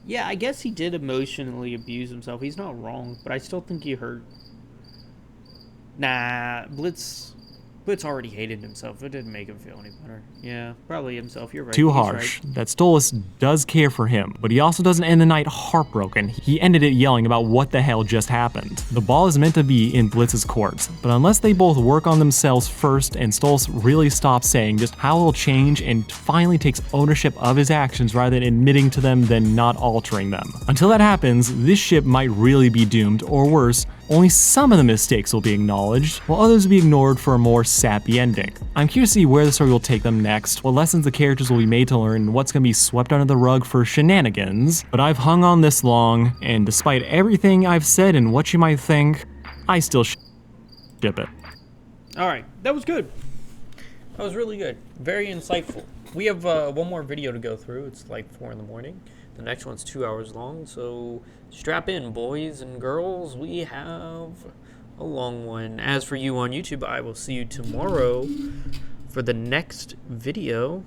Yeah, I guess he did emotionally abuse himself. He's not wrong, but I still think he hurt. Nah, Blitz already hated himself. It didn't make him feel any better. Yeah, probably himself. You're right. Too harsh. Right. That STOLAS does care for him, but he also doesn't end the night heartbroken. He ended it yelling about what the hell just happened. The ball is meant to be in Blitz's court, but unless they both work on themselves first and STOLAS really stops saying just how he'll change and finally takes ownership of his actions rather than admitting to them then not altering them. Until that happens, this ship might really be doomed, or worse, only some of the mistakes will be acknowledged, while others will be ignored for a more sappy ending. I'm curious to see where the story will take them next, what lessons the characters will be made to learn, and what's going to be swept under the rug for shenanigans. But I've hung on this long, and despite everything I've said and what you might think, I still ship it. Alright, that was good. That was really good. Very insightful. We have one more video to go through. It's like 4 in the morning. The next one's 2 hours long, so strap in, boys and girls. We have a long one. As for you on YouTube, I will see you tomorrow for the next video.